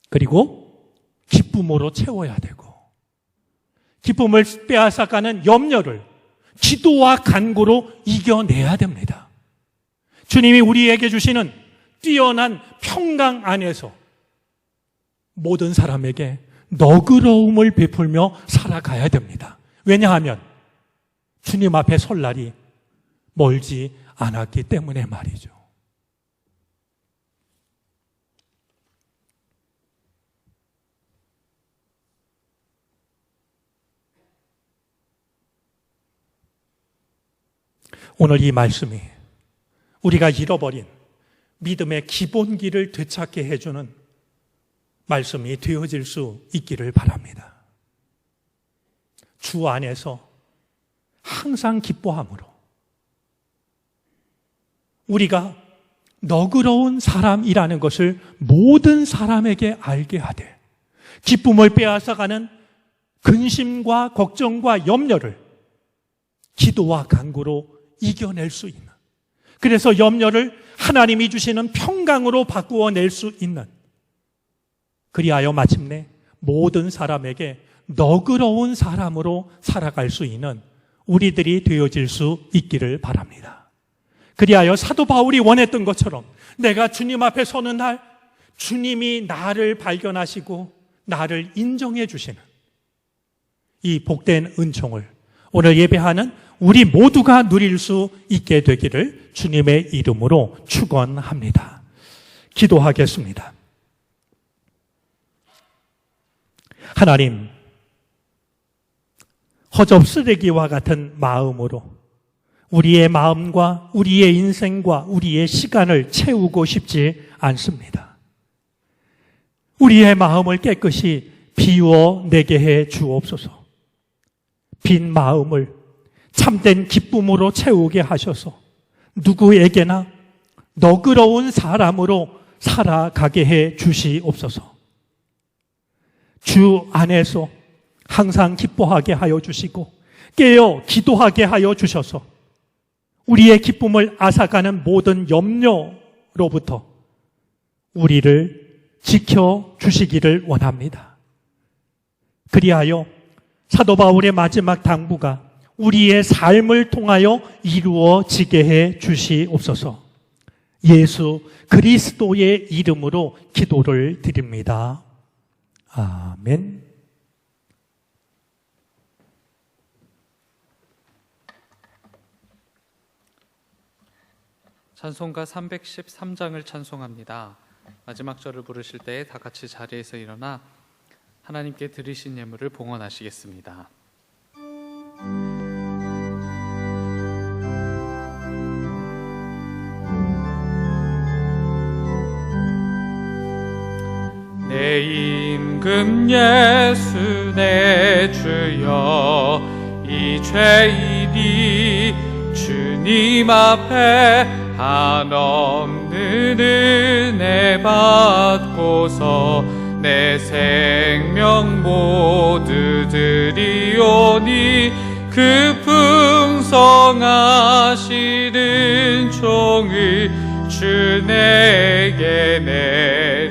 그리고 기쁨으로 채워야 되고, 기쁨을 빼앗아가는 염려를 기도와 간구로 이겨내야 됩니다. 주님이 우리에게 주시는 뛰어난 평강 안에서 모든 사람에게 너그러움을 베풀며 살아가야 됩니다. 왜냐하면 주님 앞에 설 날이 멀지 않았기 때문에 말이죠. 오늘 이 말씀이 우리가 잃어버린 믿음의 기본기를 되찾게 해주는 말씀이 되어질 수 있기를 바랍니다. 주 안에서 항상 기뻐함으로 우리가 너그러운 사람이라는 것을 모든 사람에게 알게 하되 기쁨을 빼앗아가는 근심과 걱정과 염려를 기도와 간구로 이겨낼 수 있는, 그래서 염려를 하나님이 주시는 평강으로 바꾸어 낼 수 있는, 그리하여 마침내 모든 사람에게 너그러운 사람으로 살아갈 수 있는 우리들이 되어질 수 있기를 바랍니다. 그리하여 사도 바울이 원했던 것처럼 내가 주님 앞에 서는 날 주님이 나를 발견하시고 나를 인정해 주시는 이 복된 은총을 오늘 예배하는 우리 모두가 누릴 수 있게 되기를 주님의 이름으로 축원합니다. 기도하겠습니다. 하나님, 허접 쓰레기와 같은 마음으로 우리의 마음과 우리의 인생과 우리의 시간을 채우고 싶지 않습니다. 우리의 마음을 깨끗이 비워내게 해 주옵소서. 빈 마음을 참된 기쁨으로 채우게 하셔서 누구에게나 너그러운 사람으로 살아가게 해 주시옵소서. 주 안에서 항상 기뻐하게 하여 주시고 깨어 기도하게 하여 주셔서 우리의 기쁨을 앗아가는 모든 염려로부터 우리를 지켜 주시기를 원합니다. 그리하여 사도 바울의 마지막 당부가 우리의 삶을 통하여 이루어지게 해 주시옵소서. 예수 그리스도의 이름으로 기도를 드립니다. 아멘. 찬송가 313장을 찬송합니다. 마지막 절을 부르실 때 다 같이 자리에서 일어나 하나님께 드리신 예물을 봉헌하시겠습니다. 내 임금 예수 내 주여, 이 죄인이 주님 앞에 한없는 은혜 받고서 내 생명 모두 드리오니 그 풍성하시는 종을 주 내게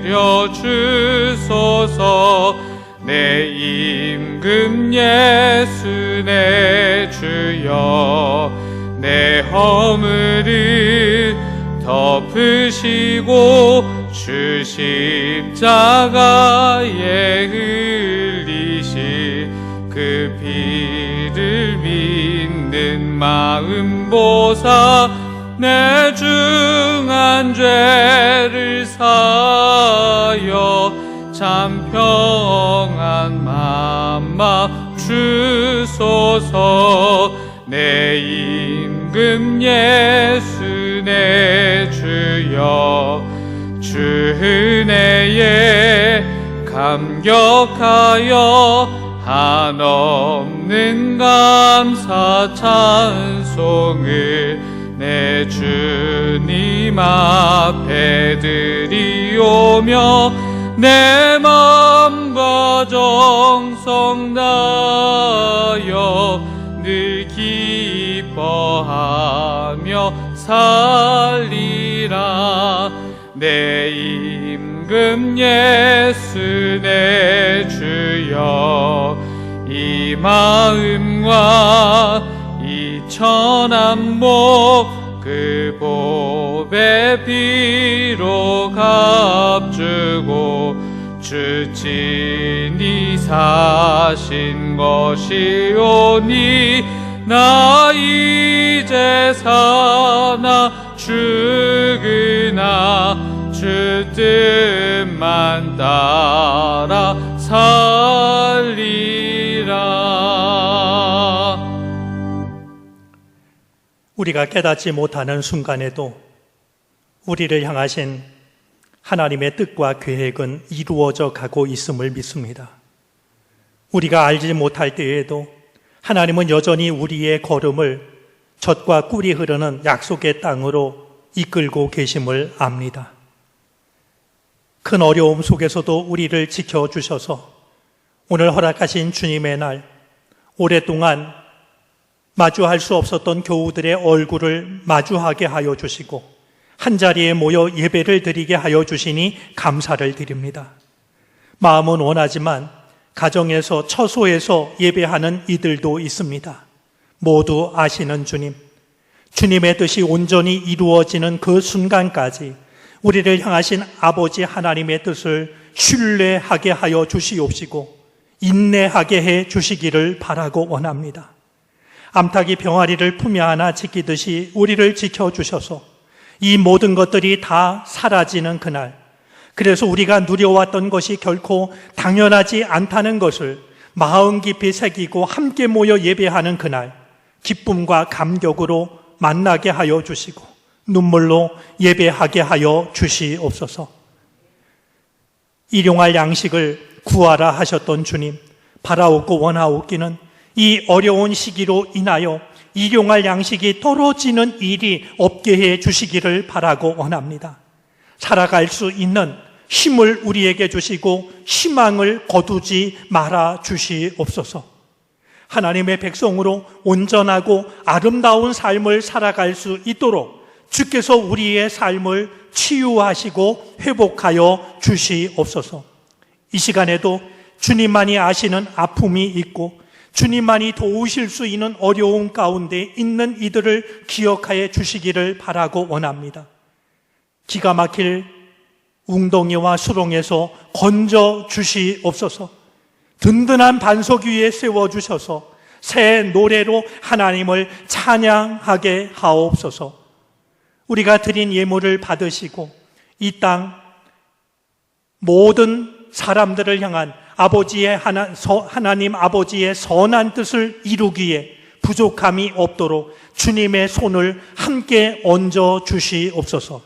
내려주소서. 내 임금 예수 내 주여, 내 허물을 덮으시고 주 십자가에 흘리신 그 피를 믿는 마음 보사 내 중한 죄를 사하여 참 평안 맘 삼아 주소서. 내 임금 예수 내 주여, 주 은혜에 감격하여 한없는 감사 찬송을 내 주님 앞에 드리오며 내 맘과 정성 다하여 늘 기뻐하며 살리라. 내 임금 예수 내 주여, 이 마음과 이 천한목 그 보배 피로 값주고 주 친히 사신 것이오니 나 이제 사나 죽으나 주 뜻만 따라 살리라. 우리가 깨닫지 못하는 순간에도 우리를 향하신 하나님의 뜻과 계획은 이루어져 가고 있음을 믿습니다. 우리가 알지 못할 때에도 하나님은 여전히 우리의 걸음을 젖과 꿀이 흐르는 약속의 땅으로 이끌고 계심을 압니다. 큰 어려움 속에서도 우리를 지켜주셔서 오늘 허락하신 주님의 날, 오랫동안 마주할 수 없었던 교우들의 얼굴을 마주하게 하여 주시고 한자리에 모여 예배를 드리게 하여 주시니 감사를 드립니다. 마음은 원하지만 가정에서 처소에서 예배하는 이들도 있습니다. 모두 아시는 주님, 주님의 뜻이 온전히 이루어지는 그 순간까지 우리를 향하신 아버지 하나님의 뜻을 신뢰하게 하여 주시옵시고 인내하게 해 주시기를 바라고 원합니다. 암탉이 병아리를 품에 안아 지키듯이 우리를 지켜주셔서 이 모든 것들이 다 사라지는 그날, 그래서 우리가 누려왔던 것이 결코 당연하지 않다는 것을 마음 깊이 새기고 함께 모여 예배하는 그날, 기쁨과 감격으로 만나게 하여 주시고 눈물로 예배하게 하여 주시옵소서. 일용할 양식을 구하라 하셨던 주님, 바라옵고 원하옵기는 이 어려운 시기로 인하여 일용할 양식이 떨어지는 일이 없게 해 주시기를 바라고 원합니다. 살아갈 수 있는 힘을 우리에게 주시고 희망을 거두지 말아 주시옵소서. 하나님의 백성으로 온전하고 아름다운 삶을 살아갈 수 있도록 주께서 우리의 삶을 치유하시고 회복하여 주시옵소서. 이 시간에도 주님만이 아시는 아픔이 있고 주님만이 도우실 수 있는 어려움 가운데 있는 이들을 기억하여 주시기를 바라고 원합니다. 기가 막힐 웅덩이와 수렁에서 건져 주시옵소서. 든든한 반석 위에 세워주셔서 새 노래로 하나님을 찬양하게 하옵소서. 우리가 드린 예물을 받으시고 이 땅 모든 사람들을 향한 하나님 아버지의 선한 뜻을 이루기에 부족함이 없도록 주님의 손을 함께 얹어 주시옵소서.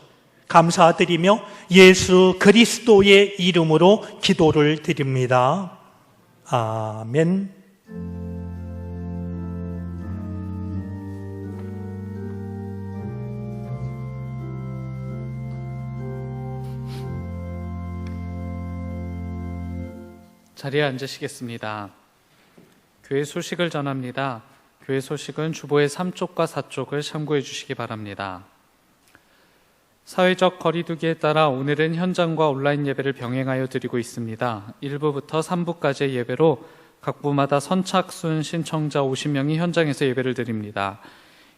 감사드리며 예수 그리스도의 이름으로 기도를 드립니다. 아멘. 자리에 앉으시겠습니다. 교회 소식을 전합니다. 교회 소식은 주보의 3쪽과 4쪽을 참고해 주시기 바랍니다. 사회적 거리두기에 따라 오늘은 현장과 온라인 예배를 병행하여 드리고 있습니다. 1부부터 3부까지의 예배로 각 부마다 선착순 신청자 50명이 현장에서 예배를 드립니다.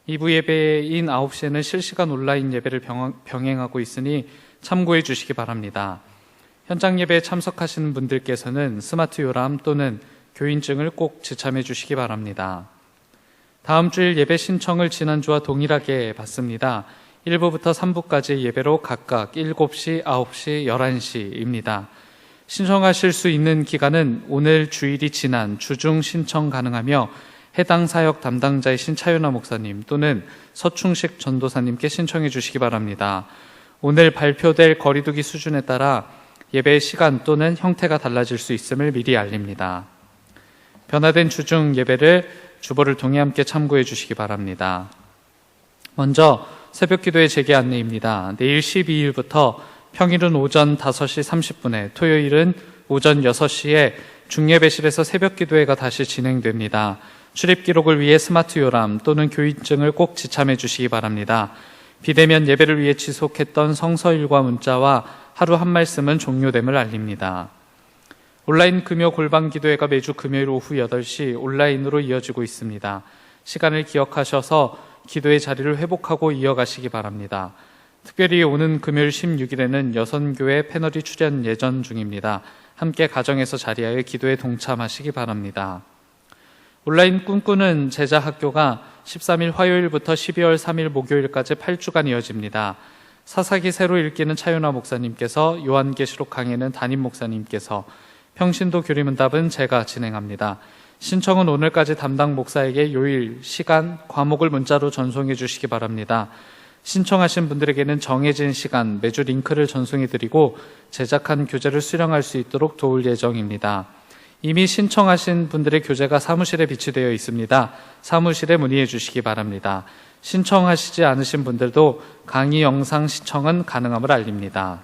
2부 예배인 9시에는 실시간 온라인 예배를 병행하고 있으니 참고해 주시기 바랍니다. 현장 예배에 참석하시는 분들께서는 스마트 요람 또는 교인증을 꼭 지참해 주시기 바랍니다. 다음 주일 예배 신청을 지난주와 동일하게 받습니다. 1부부터 3부까지의 예배로 각각 7시, 9시, 11시입니다. 신청하실 수 있는 기간은 오늘 주일이 지난 주중 신청 가능하며 해당 사역 담당자이신 차윤아 목사님 또는 서충식 전도사님께 신청해 주시기 바랍니다. 오늘 발표될 거리두기 수준에 따라 예배의 시간 또는 형태가 달라질 수 있음을 미리 알립니다. 변화된 주중 예배를 주보를 통해 함께 참고해 주시기 바랍니다. 먼저 새벽 기도의 재개 안내입니다. 내일 12일부터 평일은 오전 5시 30분에 토요일은 오전 6시에 중예배실에서 새벽 기도회가 다시 진행됩니다. 출입 기록을 위해 스마트 요람 또는 교인증을 꼭 지참해 주시기 바랍니다. 비대면 예배를 위해 지속했던 성서일과 문자와 하루 한 말씀은 종료됨을 알립니다. 온라인 금요 골방 기도회가 매주 금요일 오후 8시 온라인으로 이어지고 있습니다. 시간을 기억하셔서 기도의 자리를 회복하고 이어가시기 바랍니다. 특별히 오는 금요일 16일에는 여선교회 패널이 출연 예정 중입니다. 함께 가정에서 자리하여 기도에 동참하시기 바랍니다. 온라인 꿈꾸는 제자학교가 13일 화요일부터 12월 3일 목요일까지 8주간 이어집니다. 사사기 새로 읽기는 차윤아 목사님께서, 요한계시록 강해는 담임 목사님께서, 평신도 교리문답은 제가 진행합니다. 신청은 오늘까지 담당 목사에게 요일, 시간, 과목을 문자로 전송해 주시기 바랍니다. 신청하신 분들에게는 정해진 시간 매주 링크를 전송해 드리고 제작한 교재를 수령할 수 있도록 도울 예정입니다. 이미 신청하신 분들의 교재가 사무실에 비치되어 있습니다. 사무실에 문의해 주시기 바랍니다. 신청하시지 않으신 분들도 강의 영상 시청은 가능함을 알립니다.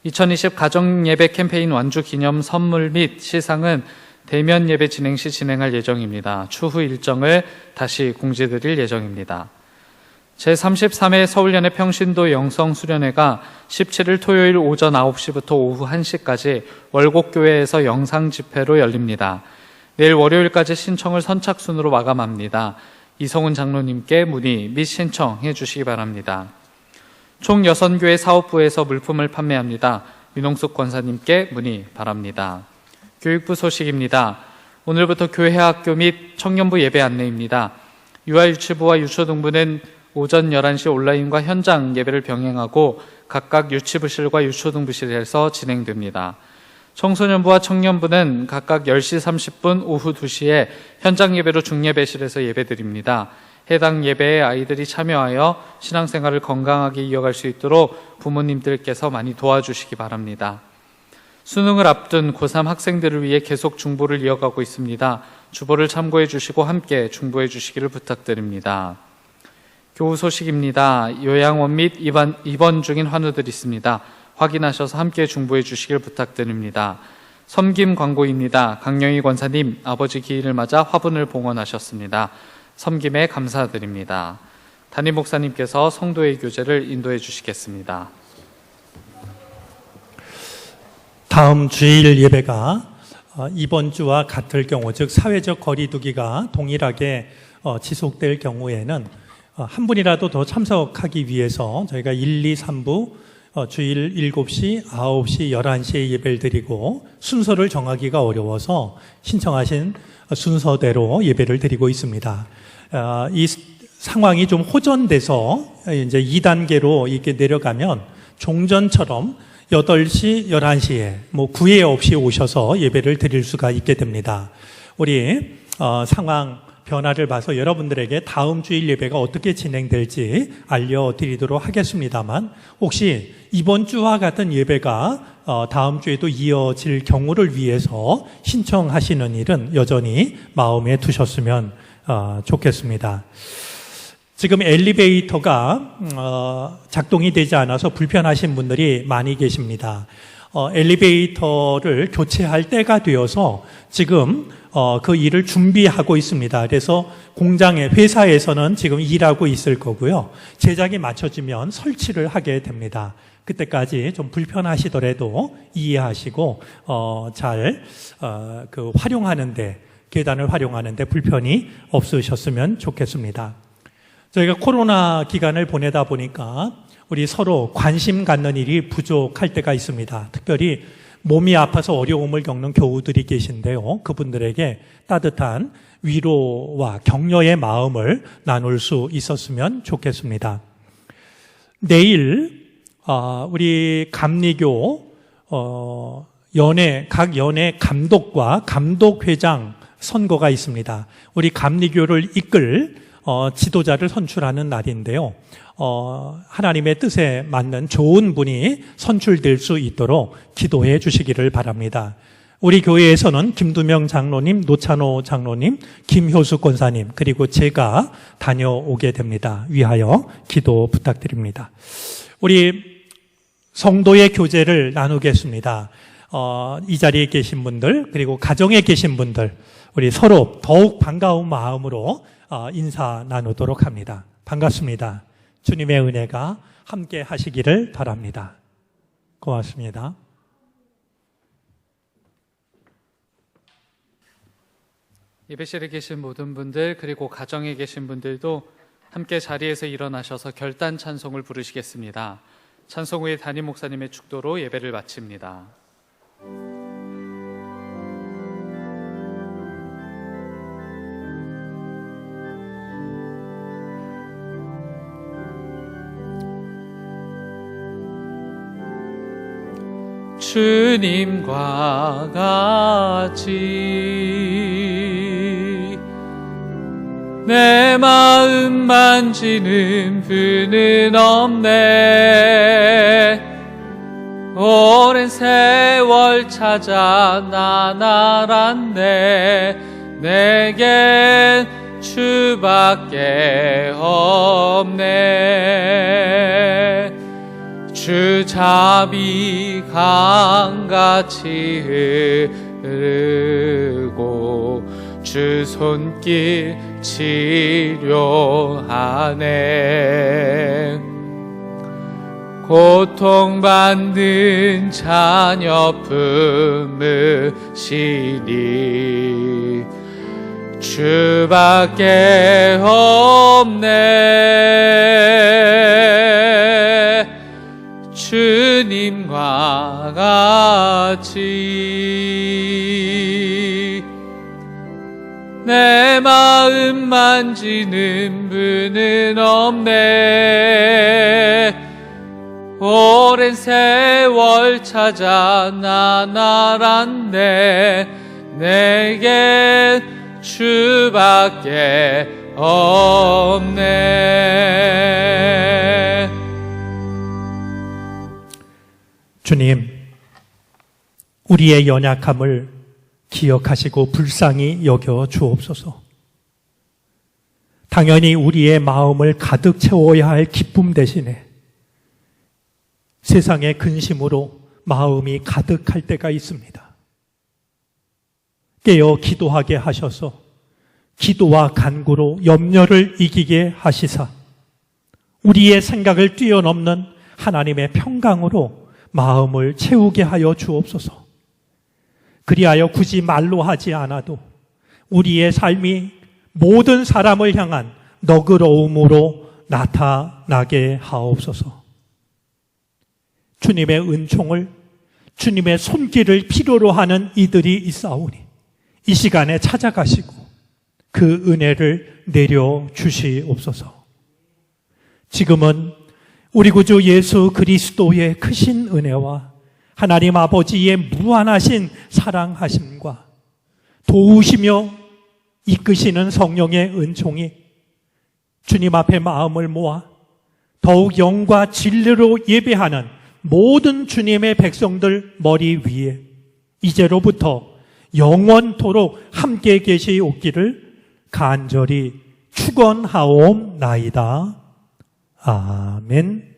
2020 가정예배 캠페인 완주 기념 선물 및 시상은 대면 예배 진행 시 진행할 예정입니다. 추후 일정을 다시 공지드릴 예정입니다. 제33회 서울연회 평신도 영성수련회가 17일 토요일 오전 9시부터 오후 1시까지 월곡교회에서 영상집회로 열립니다. 내일 월요일까지 신청을 선착순으로 마감합니다. 이성훈 장로님께 문의 및 신청해 주시기 바랍니다. 총 여선교회 사업부에서 물품을 판매합니다. 민홍숙 권사님께 문의 바랍니다. 교육부 소식입니다. 오늘부터 교회학교 및 청년부 예배 안내입니다. 유아유치부와 유초등부는 오전 11시 온라인과 현장 예배를 병행하고 각각 유치부실과 유초등부실에서 진행됩니다. 청소년부와 청년부는 각각 10시 30분 오후 2시에 현장 예배로 중예배실에서 예배드립니다. 해당 예배에 아이들이 참여하여 신앙생활을 건강하게 이어갈 수 있도록 부모님들께서 많이 도와주시기 바랍니다. 수능을 앞둔 고3 학생들을 위해 계속 중보를 이어가고 있습니다. 주보를 참고해 주시고 함께 중보해 주시기를 부탁드립니다. 교우 소식입니다. 요양원 및 입원 중인 환우들이 있습니다. 확인하셔서 함께 중보해 주시길 부탁드립니다. 섬김 광고입니다. 강영희 권사님, 아버지 기일을 맞아 화분을 봉헌하셨습니다. 섬김에 감사드립니다. 담임 목사님께서 성도의 교제를 인도해 주시겠습니다. 다음 주일 예배가 이번 주와 같을 경우, 즉 사회적 거리두기가 동일하게 지속될 경우에는 한 분이라도 더 참석하기 위해서 저희가 1, 2, 3부 주일 7시, 9시, 11시에 예배를 드리고 순서를 정하기가 어려워서 신청하신 순서대로 예배를 드리고 있습니다. 이 상황이 좀 호전돼서 이제 2단계로 이렇게 내려가면 종전처럼 8시, 11시에 구애 없이 오셔서 예배를 드릴 수가 있게 됩니다. 우리 상황 변화를 봐서 여러분들에게 다음 주일 예배가 어떻게 진행될지 알려드리도록 하겠습니다만, 혹시 이번 주와 같은 예배가 다음 주에도 이어질 경우를 위해서 신청하시는 일은 여전히 마음에 두셨으면 좋겠습니다. 지금 엘리베이터가 작동이 되지 않아서 불편하신 분들이 많이 계십니다. 엘리베이터를 교체할 때가 되어서 지금 그 일을 준비하고 있습니다. 그래서 공장에, 회사에서는 지금 일하고 있을 거고요. 제작이 맞춰지면 설치를 하게 됩니다. 그때까지 좀 불편하시더라도 이해하시고 활용하는데, 계단을 활용하는데 불편이 없으셨으면 좋겠습니다. 저희가 코로나 기간을 보내다 보니까 우리 서로 관심 갖는 일이 부족할 때가 있습니다. 특별히 몸이 아파서 어려움을 겪는 교우들이 계신데요. 그분들에게 따뜻한 위로와 격려의 마음을 나눌 수 있었으면 좋겠습니다. 내일 우리 감리교 각 연회 감독과 감독회장 선거가 있습니다. 우리 감리교를 이끌 지도자를 선출하는 날인데요. 하나님의 뜻에 맞는 좋은 분이 선출될 수 있도록 기도해 주시기를 바랍니다. 우리 교회에서는 김두명 장로님, 노찬호 장로님, 김효수 권사님, 그리고 제가 다녀오게 됩니다. 위하여 기도 부탁드립니다. 우리 성도의 교제를 나누겠습니다. 이 자리에 계신 분들, 그리고 가정에 계신 분들, 우리 서로 더욱 반가운 마음으로 인사 나누도록 합니다. 반갑습니다. 주님의 은혜가 함께 하시기를 바랍니다. 고맙습니다. 예배실에 계신 모든 분들 그리고 가정에 계신 분들도 함께 자리에서 일어나셔서 결단 찬송을 부르시겠습니다. 찬송 후에 담임 목사님의 축도로 예배를 마칩니다. 주님과 같이 내 마음 만지는 분은 없네. 오랜 세월 찾아 나날았네. 내겐 주밖에 없네. 주 자비 강같이 흐르고 주 손길 치료하네. 고통받는 자녀 품으시니 주밖에 없네. 주님과 같이 내 마음 만지는 분은 없네. 오랜 세월 찾아 나날았네. 내겐 주밖에 없네. 주님, 우리의 연약함을 기억하시고 불쌍히 여겨 주옵소서. 당연히 우리의 마음을 가득 채워야 할 기쁨 대신에 세상의 근심으로 마음이 가득할 때가 있습니다. 깨어 기도하게 하셔서 기도와 간구로 염려를 이기게 하시사 우리의 생각을 뛰어넘는 하나님의 평강으로 마음을 채우게 하여 주옵소서. 그리하여 굳이 말로 하지 않아도 우리의 삶이 모든 사람을 향한 너그러움으로 나타나게 하옵소서. 주님의 은총을, 주님의 손길을 필요로 하는 이들이 있사오니 이 시간에 찾아가시고 그 은혜를 내려주시옵소서. 지금은 우리 구주 예수 그리스도의 크신 은혜와 하나님 아버지의 무한하신 사랑하심과 도우시며 이끄시는 성령의 은총이 주님 앞에 마음을 모아 더욱 영과 진리로 예배하는 모든 주님의 백성들 머리 위에 이제로부터 영원토록 함께 계시옵기를 간절히 축원하옵나이다. 아멘.